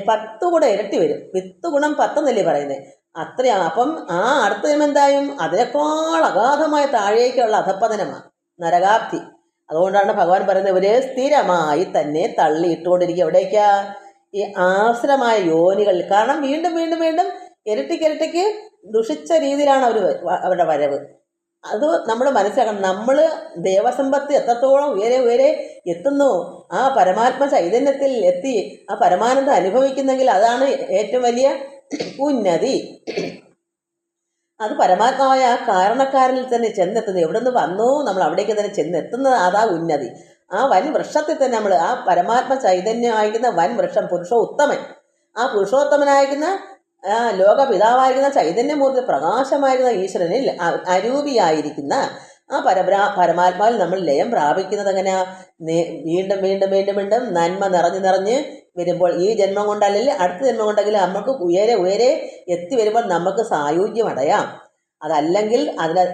10 കൂടെ ഇരട്ടി വരും. വിത്ത് ഗുണം 10 എന്നല്ലേ പറയുന്നത്, അത്രയാണ്. അപ്പം ആ അടുത്ത ജന്മം എന്തായും അതിനേക്കാൾ അഗാധമായ താഴേക്കുള്ള അധപ്പതനമാണ്, നരകാപ്തി. അതുകൊണ്ടാണ് ഭഗവാൻ പറയുന്നത് ഇവര് സ്ഥിരമായി തന്നെ തള്ളിയിട്ടുകൊണ്ടിരിക്കുക. എവിടേക്കാ? ഈ ആശ്രമായ യോനികൾ. കാരണം വീണ്ടും വീണ്ടും വീണ്ടും ഇരട്ടിക്കിരട്ടിക്ക് ദുഷിച്ച രീതിയിലാണ് അവരുടെ വരവ്. അത് നമ്മൾ മനസ്സിലാക്കണം. നമ്മൾ ദേവസമ്പത്ത് എത്രത്തോളം ഉയരെ എത്തുന്നു, ആ പരമാത്മ ചൈതന്യത്തിൽ എത്തി ആ പരമാനന്ദം അനുഭവിക്കുന്നെങ്കിൽ അതാണ് ഏറ്റവും വലിയ ഉന്നതി. അത് പരമാത്മാവായ ആ കാരണക്കാരനിൽ തന്നെ ചെന്നെത്തുന്നത്. എവിടെ നിന്ന് വന്നു നമ്മൾ അവിടേക്ക് തന്നെ ചെന്നെത്തുന്നത്, അതാ ഉന്നതി. ആ വൻ വൃക്ഷത്തിൽ തന്നെ നമ്മൾ ആ പരമാത്മ ചൈതന്യമായിരിക്കുന്ന വൻ വൃക്ഷം, പുരുഷോത്തമൻ, ആ പുരുഷോത്തമനായിരിക്കുന്ന ലോകപിതാവായിരിക്കുന്ന ചൈതന്യമൂർത്തി, പ്രകാശമായിരിക്കുന്ന ഈശ്വരനിൽ അരൂപിയായിരിക്കുന്ന ആ പരമാത്മാവിൽ നമ്മൾ ലയം പ്രാപിക്കുന്നത് എങ്ങനെയാ? വീണ്ടും വീണ്ടും വീണ്ടും വീണ്ടും നന്മ നിറഞ്ഞ് വരുമ്പോൾ, ഈ ജന്മം കൊണ്ടല്ലെങ്കിൽ അടുത്ത ജന്മം കൊണ്ടെങ്കിലും നമുക്ക് ഉയരെ എത്തി വരുമ്പോൾ നമുക്ക് സായുജ്യം അടയാം. അതല്ലെങ്കിൽ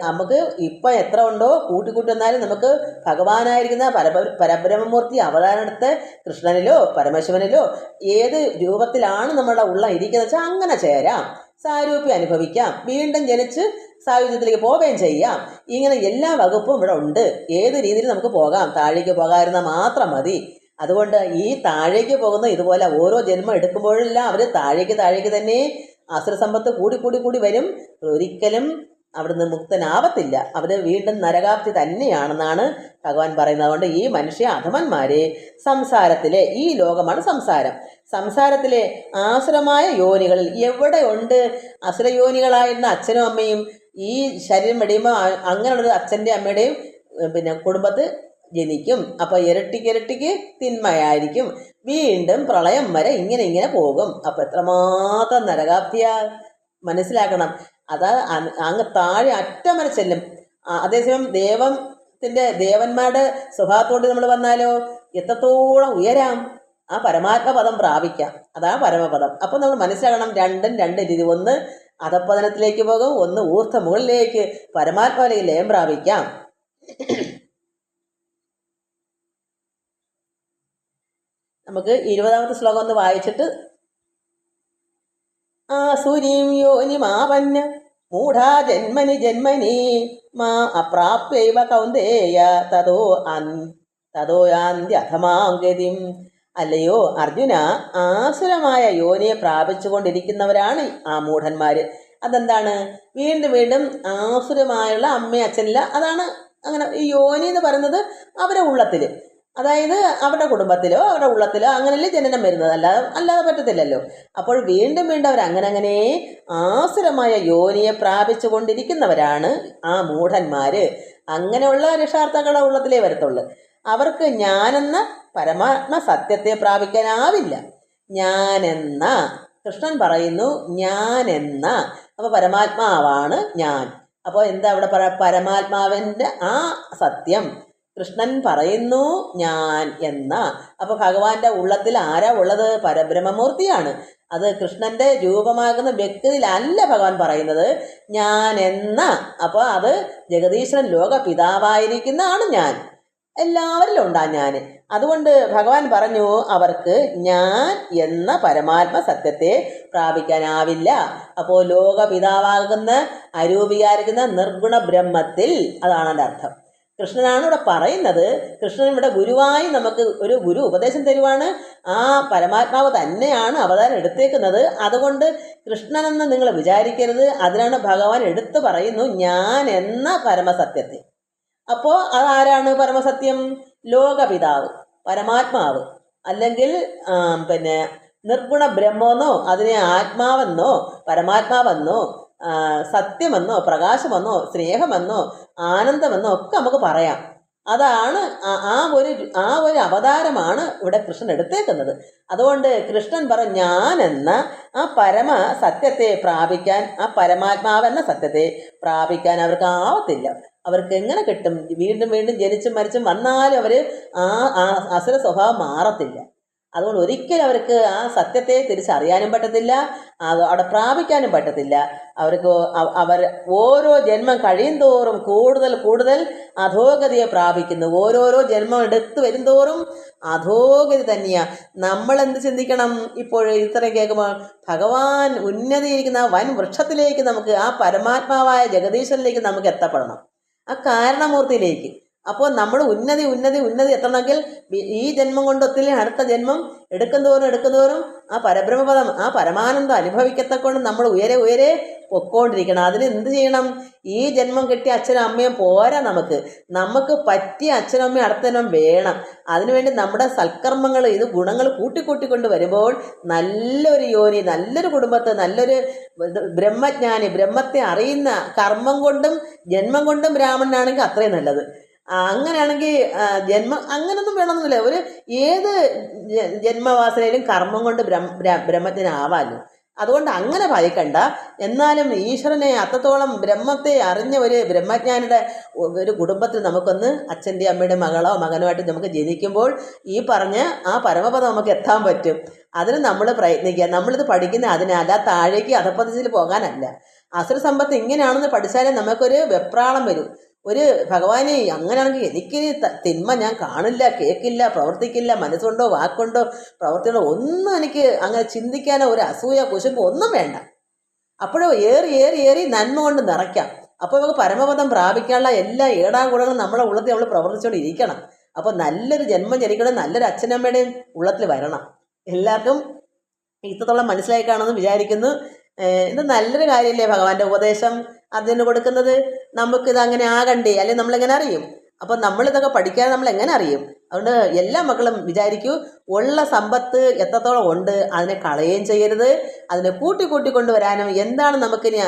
നമുക്ക് ഇപ്പം എത്ര ഉണ്ടോ കൂട്ടിക്കൂട്ടി വന്നാലും നമുക്ക് ഭഗവാനായിരിക്കുന്ന പരബ്രഹ്മമൂർത്തി അവതാരമെടുത്ത് കൃഷ്ണനിലോ പരമശിവനിലോ ഏത് രൂപത്തിലാണ് നമ്മുടെ ഉള്ളം ഇരിക്കുന്നത് വെച്ചാൽ അങ്ങനെ ചേരാം, സാരൂപ്യം അനുഭവിക്കാം, വീണ്ടും ജനിച്ച് സായുജ്യത്തിലേക്ക് പോവുകയും ചെയ്യാം. ഇങ്ങനെ എല്ലാ വകുപ്പും ഇവിടെ ഉണ്ട്. ഏത് രീതിയിൽ നമുക്ക് പോകാം, താഴേക്ക് പോകാതിരുന്നാൽ മാത്രം മതി. അതുകൊണ്ട് ഈ താഴേക്ക് പോകുന്ന ഇതുപോലെ ഓരോ ജന്മം എടുക്കുമ്പോഴെല്ലാം അവർ താഴേക്ക് തന്നെ അസുരസമ്പത്ത് കൂടി വരും. ഒരിക്കലും അവിടുന്ന് മുക്തനാവത്തില്ല. അവർ വീണ്ടും നരകാപ്തി തന്നെയാണെന്നാണ് ഭഗവാൻ പറയുന്നത്. അതുകൊണ്ട് ഈ മനുഷ്യ അധമന്മാരെ സംസാരത്തിലെ, ഈ ലോകമാണ് സംസാരത്തിലെ ആസുരമായ യോനികളിൽ എവിടെ ഉണ്ട്? അസുരയോനികളായിരുന്ന അച്ഛനും അമ്മയും ഈ ശരീരം വെടിയുമ്പോൾ അങ്ങനെയുള്ളൊരു അച്ഛൻ്റെ അമ്മയുടെയും കുടുംബത്ത് ജനിക്കും. അപ്പോൾ ഇരട്ടിക്ക് തിന്മയായിരിക്കും. വീണ്ടും പ്രളയം വരെ ഇങ്ങനെ പോകും. അപ്പോൾ എത്രമാത്രം നരകാപ്തിയാ മനസ്സിലാക്കണം. അങ്ങ് താഴെ അറ്റം വരെ ചെല്ലും. അതേസമയം ദേവന്മാരുടെ സ്വഭാവത്തോട് നമ്മൾ വന്നാലോ എത്രത്തോളം ഉയരാം, ആ പരമാത്മപദം പ്രാപിക്കാം. അതാ പരമപദം. അപ്പോൾ നമ്മൾ മനസ്സിലാക്കണം, രണ്ട് രീതി. ഒന്ന് അധപ്പതനത്തിലേക്ക് പോകും, ഒന്ന് ഊർദ്ധ മുകളിലേക്ക് പരമാത്മാവിലേക്ക് ലയം പ്രാപിക്കാം. നമുക്ക് 20ാമത്തെ ശ്ലോകം ഒന്ന് വായിച്ചിട്ട്, ആസുരീം യോനിമാപന്ന മൂഢാ ജന്മനി മാ അപ്രാപ്യൈവ കൗന്ദേയ തതോ യാന്ത്യധമാംഗതിം. അല്ലയോ അർജുന, ആസുരമായ യോനിയെ പ്രാപിച്ചുകൊണ്ടിരിക്കുന്നവരാണ് ആ മൂഢന്മാര്. അതെന്താണ്? വീണ്ടും വീണ്ടും ആസുരമായുള്ള അമ്മ അച്ഛനില്ല. അതാണ് അങ്ങനെ. ഈ യോനി എന്ന് പറയുന്നത് അവരെ ഉള്ളത്തിൽ അതായത് അവരുടെ കുടുംബത്തിലോ അവരുടെ ഉള്ളത്തിലോ അങ്ങനെയല്ലേ ജനനം വരുന്നത്, അല്ലാതെ പറ്റത്തില്ലല്ലോ. അപ്പോൾ വീണ്ടും വീണ്ടും അവർ അങ്ങനെ ആസുരമായ യോനിയെ പ്രാപിച്ചു കൊണ്ടിരിക്കുന്നവരാണ് ആ മൂഢന്മാര്. അങ്ങനെയുള്ള രക്ഷാർത്ഥങ്ങളുടെ ഉള്ളത്തിലേ വരത്തുള്ളൂ. അവർക്ക് ഞാനെന്ന പരമാത്മ സത്യത്തെ പ്രാപിക്കാനാവില്ല. ഞാനെന്ന കൃഷ്ണൻ പറയുന്നു, ഞാനെന്ന, അപ്പോൾ പരമാത്മാവാണ് ഞാൻ. അപ്പോൾ എന്താ അവിടെ പരമാത്മാവിൻ്റെ ആ സത്യം കൃഷ്ണൻ പറയുന്നു ഞാൻ എന്ന. അപ്പോൾ ഭഗവാന്റെ ഉള്ളത്തിൽ ആരാ ഉള്ളത്? പരബ്രഹ്മമൂർത്തിയാണ്. അത് കൃഷ്ണന്റെ രൂപമാകുന്ന വ്യക്തിയിലല്ല ഭഗവാൻ പറയുന്നത്, ഞാൻ എന്ന. അപ്പോൾ അത് ജഗദീശ്വരൻ ലോക പിതാവായിരിക്കുന്നതാണ് ഞാൻ, എല്ലാവരിലും ഉണ്ടാ ഞാൻ. അതുകൊണ്ട് ഭഗവാൻ പറഞ്ഞു അവർക്ക് ഞാൻ എന്ന പരമാത്മ സത്യത്തെ പ്രാപിക്കാനാവില്ല. അപ്പോൾ ലോകപിതാവാകുന്ന അരൂപിയായിരിക്കുന്ന നിർഗുണ ബ്രഹ്മത്തിൽ, അതാണ് എൻ്റെ അർത്ഥം. കൃഷ്ണനാണ് ഇവിടെ പറയുന്നത്. കൃഷ്ണൻ ഇവിടെ ഗുരുവായി നമുക്ക് ഒരു ഗുരു ഉപദേശം തരുവാണ്. ആ പരമാത്മാവ് തന്നെയാണ് അവതാരം എടുത്തേക്കുന്നത്. അതുകൊണ്ട് കൃഷ്ണനെന്ന് നിങ്ങൾ വിചാരിക്കരുത്. അതിനാണ് ഭഗവാൻ എടുത്തു പറയുന്നു ഞാൻ എന്ന പരമസത്യത്തെ. അപ്പോൾ അതാരാണ് പരമസത്യം? ലോകപിതാവ്, പരമാത്മാവ്, അല്ലെങ്കിൽ നിർഗുണ ബ്രഹ്മമെന്നോ അതിനെ ആത്മാവെന്നോ പരമാത്മാവെന്നോ സത്യമെന്നോ പ്രകാശമെന്നോ സ്നേഹമെന്നോ ആനന്ദമെന്നോ ഒക്കെ നമുക്ക് പറയാം. അതാണ് ആ ഒരു അവതാരമാണ് ഇവിടെ കൃഷ്ണൻ എടുത്തേക്കുന്നത്. അതുകൊണ്ട് കൃഷ്ണൻ പറഞ്ഞു ഞാനെന്ന ആ പരമ സത്യത്തെ പ്രാപിക്കാൻ, ആ പരമാത്മാവെന്ന സത്യത്തെ പ്രാപിക്കാൻ അവർക്ക് ആവത്തില്ല. അവർക്ക് എങ്ങനെ കിട്ടും? വീണ്ടും വീണ്ടും ജനിച്ചും മരിച്ചും വന്നാലും അവർ ആ അസുര സ്വഭാവം മാറത്തില്ല. അതുകൊണ്ട് ഒരിക്കലും അവർക്ക് ആ സത്യത്തെ തിരിച്ചറിയാനും പറ്റത്തില്ല, അവിടെ പ്രാപിക്കാനും പറ്റത്തില്ല. അവർ ഓരോ ജന്മം കഴിയും തോറും കൂടുതൽ കൂടുതൽ അധോഗതിയെ പ്രാപിക്കുന്നു. ഓരോരോ ജന്മം എടുത്തു വരും തോറും അധോഗതി തന്നെയാണ്. നമ്മൾ എന്ത് ചിന്തിക്കണം? ഇപ്പോൾ ഇത്രയും കേൾക്കുമ്പോൾ ഭഗവാൻ ഉന്നതിയിരിക്കുന്ന വൻ വൃക്ഷത്തിലേക്ക്, നമുക്ക് ആ പരമാത്മാവായ ജഗദീശ്വരനിലേക്ക് നമുക്ക് എത്തപ്പെടണം, ആ കാരണമൂർത്തിയിലേക്ക്. അപ്പോൾ നമ്മൾ ഉന്നതി എത്തണമെങ്കിൽ ഈ ജന്മം കൊണ്ടൊത്തില്ലേ അടുത്ത ജന്മം എടുക്കുന്നതോറും ആ പരബ്രഹ്മപദം, ആ പരമാനന്ദം അനുഭവിക്കത്തക്കൊണ്ട് നമ്മൾ ഉയരെ പൊക്കോണ്ടിരിക്കണം. അതിന് എന്ത് ചെയ്യണം? ഈ ജന്മം കിട്ടിയ അച്ഛനും അമ്മയും പോരാ, നമുക്ക് പറ്റിയ അച്ഛനും അമ്മയും അടുത്ത ജന്മം വേണം. അതിനുവേണ്ടി നമ്മുടെ സൽക്കർമ്മങ്ങൾ, ഇത് ഗുണങ്ങൾ കൂട്ടിക്കൊണ്ട് വരുമ്പോൾ നല്ലൊരു യോനി, നല്ലൊരു കുടുംബത്ത്, നല്ലൊരു ബ്രഹ്മജ്ഞാനി, ബ്രഹ്മത്തെ അറിയുന്ന, കർമ്മം കൊണ്ടും ജന്മം കൊണ്ടും ബ്രാഹ്മണനാണെങ്കിൽ അത്രയും നല്ലത്. അങ്ങനെയാണെങ്കിൽ അങ്ങനൊന്നും വേണമെന്നില്ല. ഒരു ഏത് ജന്മവാസനയിലും കർമ്മം കൊണ്ട് ബ്രഹ്മജ്ഞനാവാമല്ലോ. അതുകൊണ്ട് അങ്ങനെ ഭയക്കണ്ട. എന്നാലും ഈശ്വരനെ അത്രത്തോളം ബ്രഹ്മത്തെ അറിഞ്ഞ ഒരു ബ്രഹ്മജ്ഞാനിയുടെ ഒരു കുടുംബത്തിൽ നമുക്കൊന്ന് അച്ഛൻ്റെ അമ്മയുടെ മകളോ മകനുമായിട്ട് നമുക്ക് ജനിക്കുമ്പോൾ ഈ പറഞ്ഞ ആ പരമപദം നമുക്ക് എത്താൻ പറ്റും. അതിന് നമ്മൾ പ്രയത്നിക്കുക. നമ്മളിത് പഠിക്കുന്ന അതിനല്ല, താഴേക്ക് അധപ്പതിച്ചിൽ പോകാനല്ല. അസുര സമ്പത്ത് ഇങ്ങനെയാണെന്ന് പഠിച്ചാലേ നമുക്കൊരു വെപ്രാളം വരും. ഒരു ഭഗവാനെ അങ്ങനെയാണെങ്കിൽ എനിക്ക് തിന്മ ഞാൻ കാണില്ല, കേൾക്കില്ല, പ്രവർത്തിക്കില്ല, മനസ്സുകൊണ്ടോ വാക്കുകൊണ്ടോ പ്രവർത്തിക്കൊണ്ടോ ഒന്നും എനിക്ക് അങ്ങനെ ചിന്തിക്കാനോ ഒരു അസൂയ കുശുമ്പോ ഒന്നും വേണ്ട. അപ്പോഴോ ഏറി നന്മ കൊണ്ട് നിറയ്ക്കാം. അപ്പോൾ നമുക്ക് പരമപദം പ്രാപിക്കാനുള്ള എല്ലാ ഏടാകൂടങ്ങളും നമ്മളെ ഉള്ളത്തിൽ നമ്മൾ പ്രവർത്തിച്ചുകൊണ്ടിരിക്കണം. അപ്പോൾ നല്ലൊരു ജന്മം ജനിക്കണം, നല്ലൊരു അച്ഛനമ്മയുടെയും ഉള്ളത്തിൽ വരണം. എല്ലാവർക്കും ഇത്രത്തോളം മനസ്സിലായി കാണുമെന്ന് വിചാരിക്കുന്നു. ഇത് നല്ലൊരു കാര്യമല്ലേ ഭഗവാന്റെ ഉപദേശം അതിന് കൊടുക്കുന്നത്? നമുക്കിത് അങ്ങനെ ആകണ്ടേ? അല്ലെങ്കിൽ നമ്മളെങ്ങനെ അറിയും? അപ്പോൾ നമ്മളിതൊക്കെ പഠിക്കാതെ നമ്മൾ എങ്ങനെ അറിയും? അതുകൊണ്ട് എല്ലാ മക്കളും വിചാരിക്കൂ, ഉള്ള സമ്പത്ത് എത്രത്തോളം ഉണ്ട് അതിനെ കളയുകയും ചെയ്യരുത്. അതിനെ കൊണ്ടുവരാനും എന്താണ് നമുക്കിനി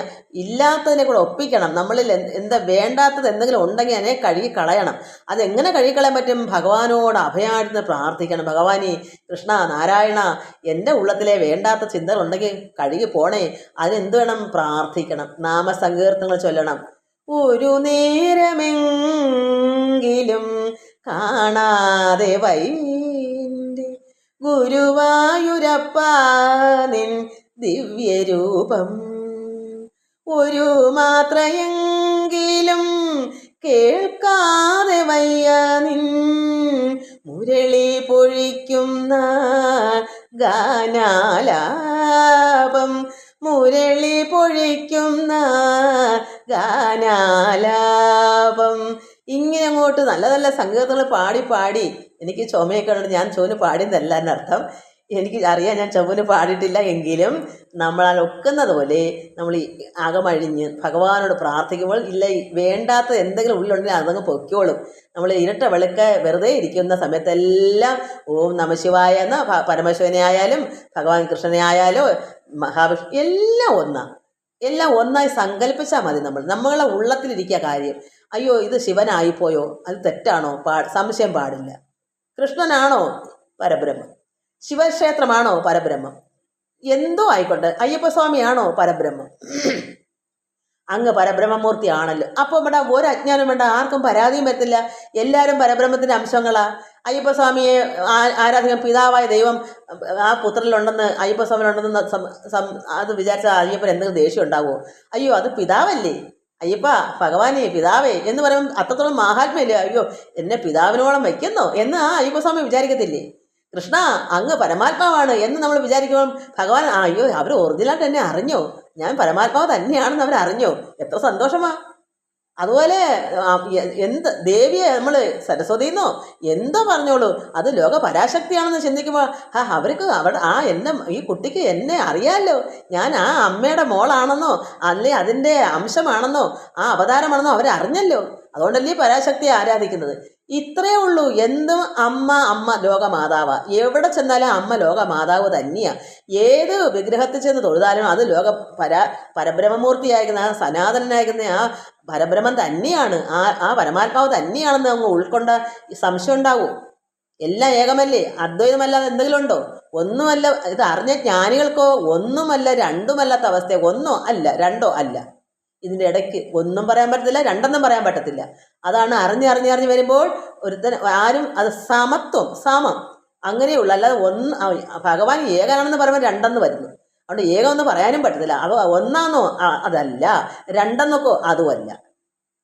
ഇല്ലാത്തതിനെ കൂടെ ഒപ്പിക്കണം. നമ്മളിൽ എന്താ വേണ്ടാത്തത് എന്തെങ്കിലും ഉണ്ടെങ്കിൽ അതിനെ കഴുകി കളയണം. അതെങ്ങനെ കഴുകിക്കളയാൻ പറ്റും? ഭഗവാനോട് അഭയമായിട്ട് പ്രാർത്ഥിക്കണം. ഭഗവാനെ, കൃഷ്ണ, നാരായണ, എൻ്റെ ഉള്ളത്തിലെ വേണ്ടാത്ത ചിന്തകളുണ്ടെങ്കിൽ കഴുകി പോണേ. അതിനെന്ത് വേണം? പ്രാർത്ഥിക്കണം, നാമസങ്കീർത്തനങ്ങൾ ചൊല്ലണം. ഒരു നേരമെങ്കിലും കാണാതെ വൈൻ്റെ ഗുരുവായൂരപ്പ നിൻ ദിവ്യരൂപം, ഒരു മാത്രയെങ്കിലും കേൾക്കാതെ വയ്യ നിൻ മുരളി പൊഴിക്കുന്ന ഗാനാലാപം, മുരളി പൊഴിക്കുന്ന ഗാനാലാപം. ഇങ്ങനെ അങ്ങോട്ട് നല്ല നല്ല സംഗീതങ്ങൾ പാടി എനിക്ക് ചുമയൊക്കെ ഉണ്ട്. ഞാൻ ചോന് പാടിയെന്നല്ല എന്നർത്ഥം. എനിക്ക് അറിയാം, ഞാൻ ചൊവ്വന് പാടിയിട്ടില്ല എങ്കിലും നമ്മളാൽ ഒക്കുന്നത് പോലെ നമ്മൾ ഈ അകമഴിഞ്ഞ് ഭഗവാനോട് പ്രാർത്ഥിക്കുമ്പോൾ ഇല്ല, വേണ്ടാത്ത എന്തെങ്കിലും ഉള്ളിലുണ്ടെങ്കിൽ അതങ്ങ് പൊയ്ക്കോളും. നമ്മൾ ഇരട്ട വെളുക്ക വെറുതെ ഇരിക്കുന്ന സമയത്തെല്ലാം ഓം നമഃശിവായ എന്ന പരമശിവനെ ആയാലും ഭഗവാൻ കൃഷ്ണനെ ആയാലോ മഹാവിഷ്ണു എല്ലാം ഒന്നായി സങ്കല്പിച്ചാൽ മതി. നമ്മളെ ഉള്ളത്തിലിരിക്കുക കാര്യം. അയ്യോ ഇത് ശിവനായിപ്പോയോ, അത് തെറ്റാണോ? സംശയം പാടില്ല. കൃഷ്ണനാണോ പരബ്രഹ്മം, ശിവക്ഷേത്രമാണോ പരബ്രഹ്മം, എന്തോ ആയിക്കോട്ടെ, അയ്യപ്പസ്വാമിയാണോ പരബ്രഹ്മം, അങ്ങ് പരബ്രഹ്മമൂർത്തി ആണല്ലോ. അപ്പോൾ ഇവിടെ ഒരു അജ്ഞാനം വേണ്ട, ആർക്കും പരാതിയും വരത്തില്ല. എല്ലാവരും പരബ്രഹ്മത്തിൻ്റെ അംശങ്ങളാ. അയ്യപ്പസ്വാമിയെ ആരാധിക്കാൻ പിതാവായ ദൈവം ആ പുത്രനിലുണ്ടെന്ന്, അയ്യപ്പസ്വാമിയിലുണ്ടെന്ന് അത് വിചാരിച്ചാൽ അയ്യപ്പൻ എന്തെങ്കിലും ദേഷ്യം ഉണ്ടാവുമോ? അയ്യോ അത് പിതാവല്ലേ, അയ്യപ്പ ഭഗവാനെ പിതാവേ എന്ന് പറയുമ്പോൾ അത്രത്തോളം മാഹാത്മ്യമില്ലേ. അയ്യോ എന്നെ പിതാവിനോളം വയ്ക്കുന്നോ എന്ന് ആ അയ്യപ്പസ്വാമി വിചാരിക്കത്തില്ലേ? കൃഷ്ണ അങ്ങ് പരമാത്മാവാണ് എന്ന് നമ്മൾ വിചാരിക്കുമ്പം ഭഗവാൻ അയ്യോ അവർ ഒറിജിനലായിട്ട് എന്നെ അറിഞ്ഞോ, ഞാൻ പരമാത്മാവ് തന്നെയാണെന്ന് അവരറിഞ്ഞോ, എത്ര സന്തോഷമാ. അതുപോലെ എന്ത് ദേവിയെ നമ്മൾ സരസ്വതിന്നോ എന്തോ പറഞ്ഞോളൂ, അത് ലോക പരാശക്തിയാണെന്ന് ചിന്തിക്കുമ്പോൾ അവർക്ക് ഈ കുട്ടിക്ക് എന്നെ അറിയാമല്ലോ, ഞാൻ ആ അമ്മയുടെ മോളാണെന്നോ അല്ലെ അതിൻ്റെ അംശമാണെന്നോ ആ അവതാരമാണെന്നോ അവരറിഞ്ഞല്ലോ. അതുകൊണ്ടല്ലേ പരാശക്തിയെ ആരാധിക്കുന്നത്. ഇത്രയേ ഉള്ളൂ. എന്തും അമ്മ ലോകമാതാവാ. എവിടെ ചെന്നാലും അമ്മ ലോകമാതാവ് തന്നെയാണ്. ഏത് വിഗ്രഹത്തിൽ ചെന്ന് തൊഴുതാലും അത് പരബ്രഹ്മമൂർത്തിയായിരിക്കുന്ന ആ സനാതനായിരിക്കുന്ന ആ പരബ്രഹ്മം തന്നെയാണ്, ആ പരമാത്മാവ് തന്നെയാണെന്ന് അങ്ങ് ഉൾക്കൊണ്ട സംശയം ഉണ്ടാവൂ. എല്ലാം ഏകമല്ലേ, അദ്വൈതമല്ലാതെ എന്തെങ്കിലും ഉണ്ടോ? ഒന്നുമല്ല. ഇത് അറിഞ്ഞ ജ്ഞാനികൾക്കോ ഒന്നുമല്ല രണ്ടുമല്ലാത്ത അവസ്ഥ. ഒന്നോ അല്ല രണ്ടോ അല്ല, ഇതിൻ്റെ ഇടയ്ക്ക് ഒന്നും പറയാൻ പറ്റത്തില്ല, രണ്ടെന്നും പറയാൻ പറ്റത്തില്ല. അതാണ് അറിഞ്ഞ് വരുമ്പോൾ ആരും അത് സമം അങ്ങനെയുള്ളൂ. അല്ലാതെ ഭഗവാൻ ഏകനാണെന്ന് പറയുമ്പോൾ രണ്ടെന്ന് വരുന്നു. അതുകൊണ്ട് ഏകമെന്ന് പറയാനും പറ്റത്തില്ല. ഒന്നാന്നോ അതല്ല, രണ്ടെന്നൊക്കെ അതുമല്ല.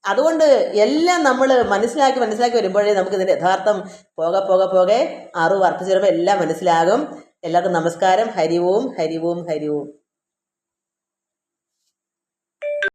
അതുകൊണ്ട് എല്ലാം നമ്മൾ മനസ്സിലാക്കി വരുമ്പോഴേ നമുക്ക് ഇതിൻ്റെ യഥാർത്ഥം പോകെ അറിവ് വർദ്ധിച്ചു വരുമ്പോൾ എല്ലാം മനസ്സിലാകും. എല്ലാവർക്കും നമസ്കാരം. ഹരി ഓം ഹരി ഓം ഹരി ഓം.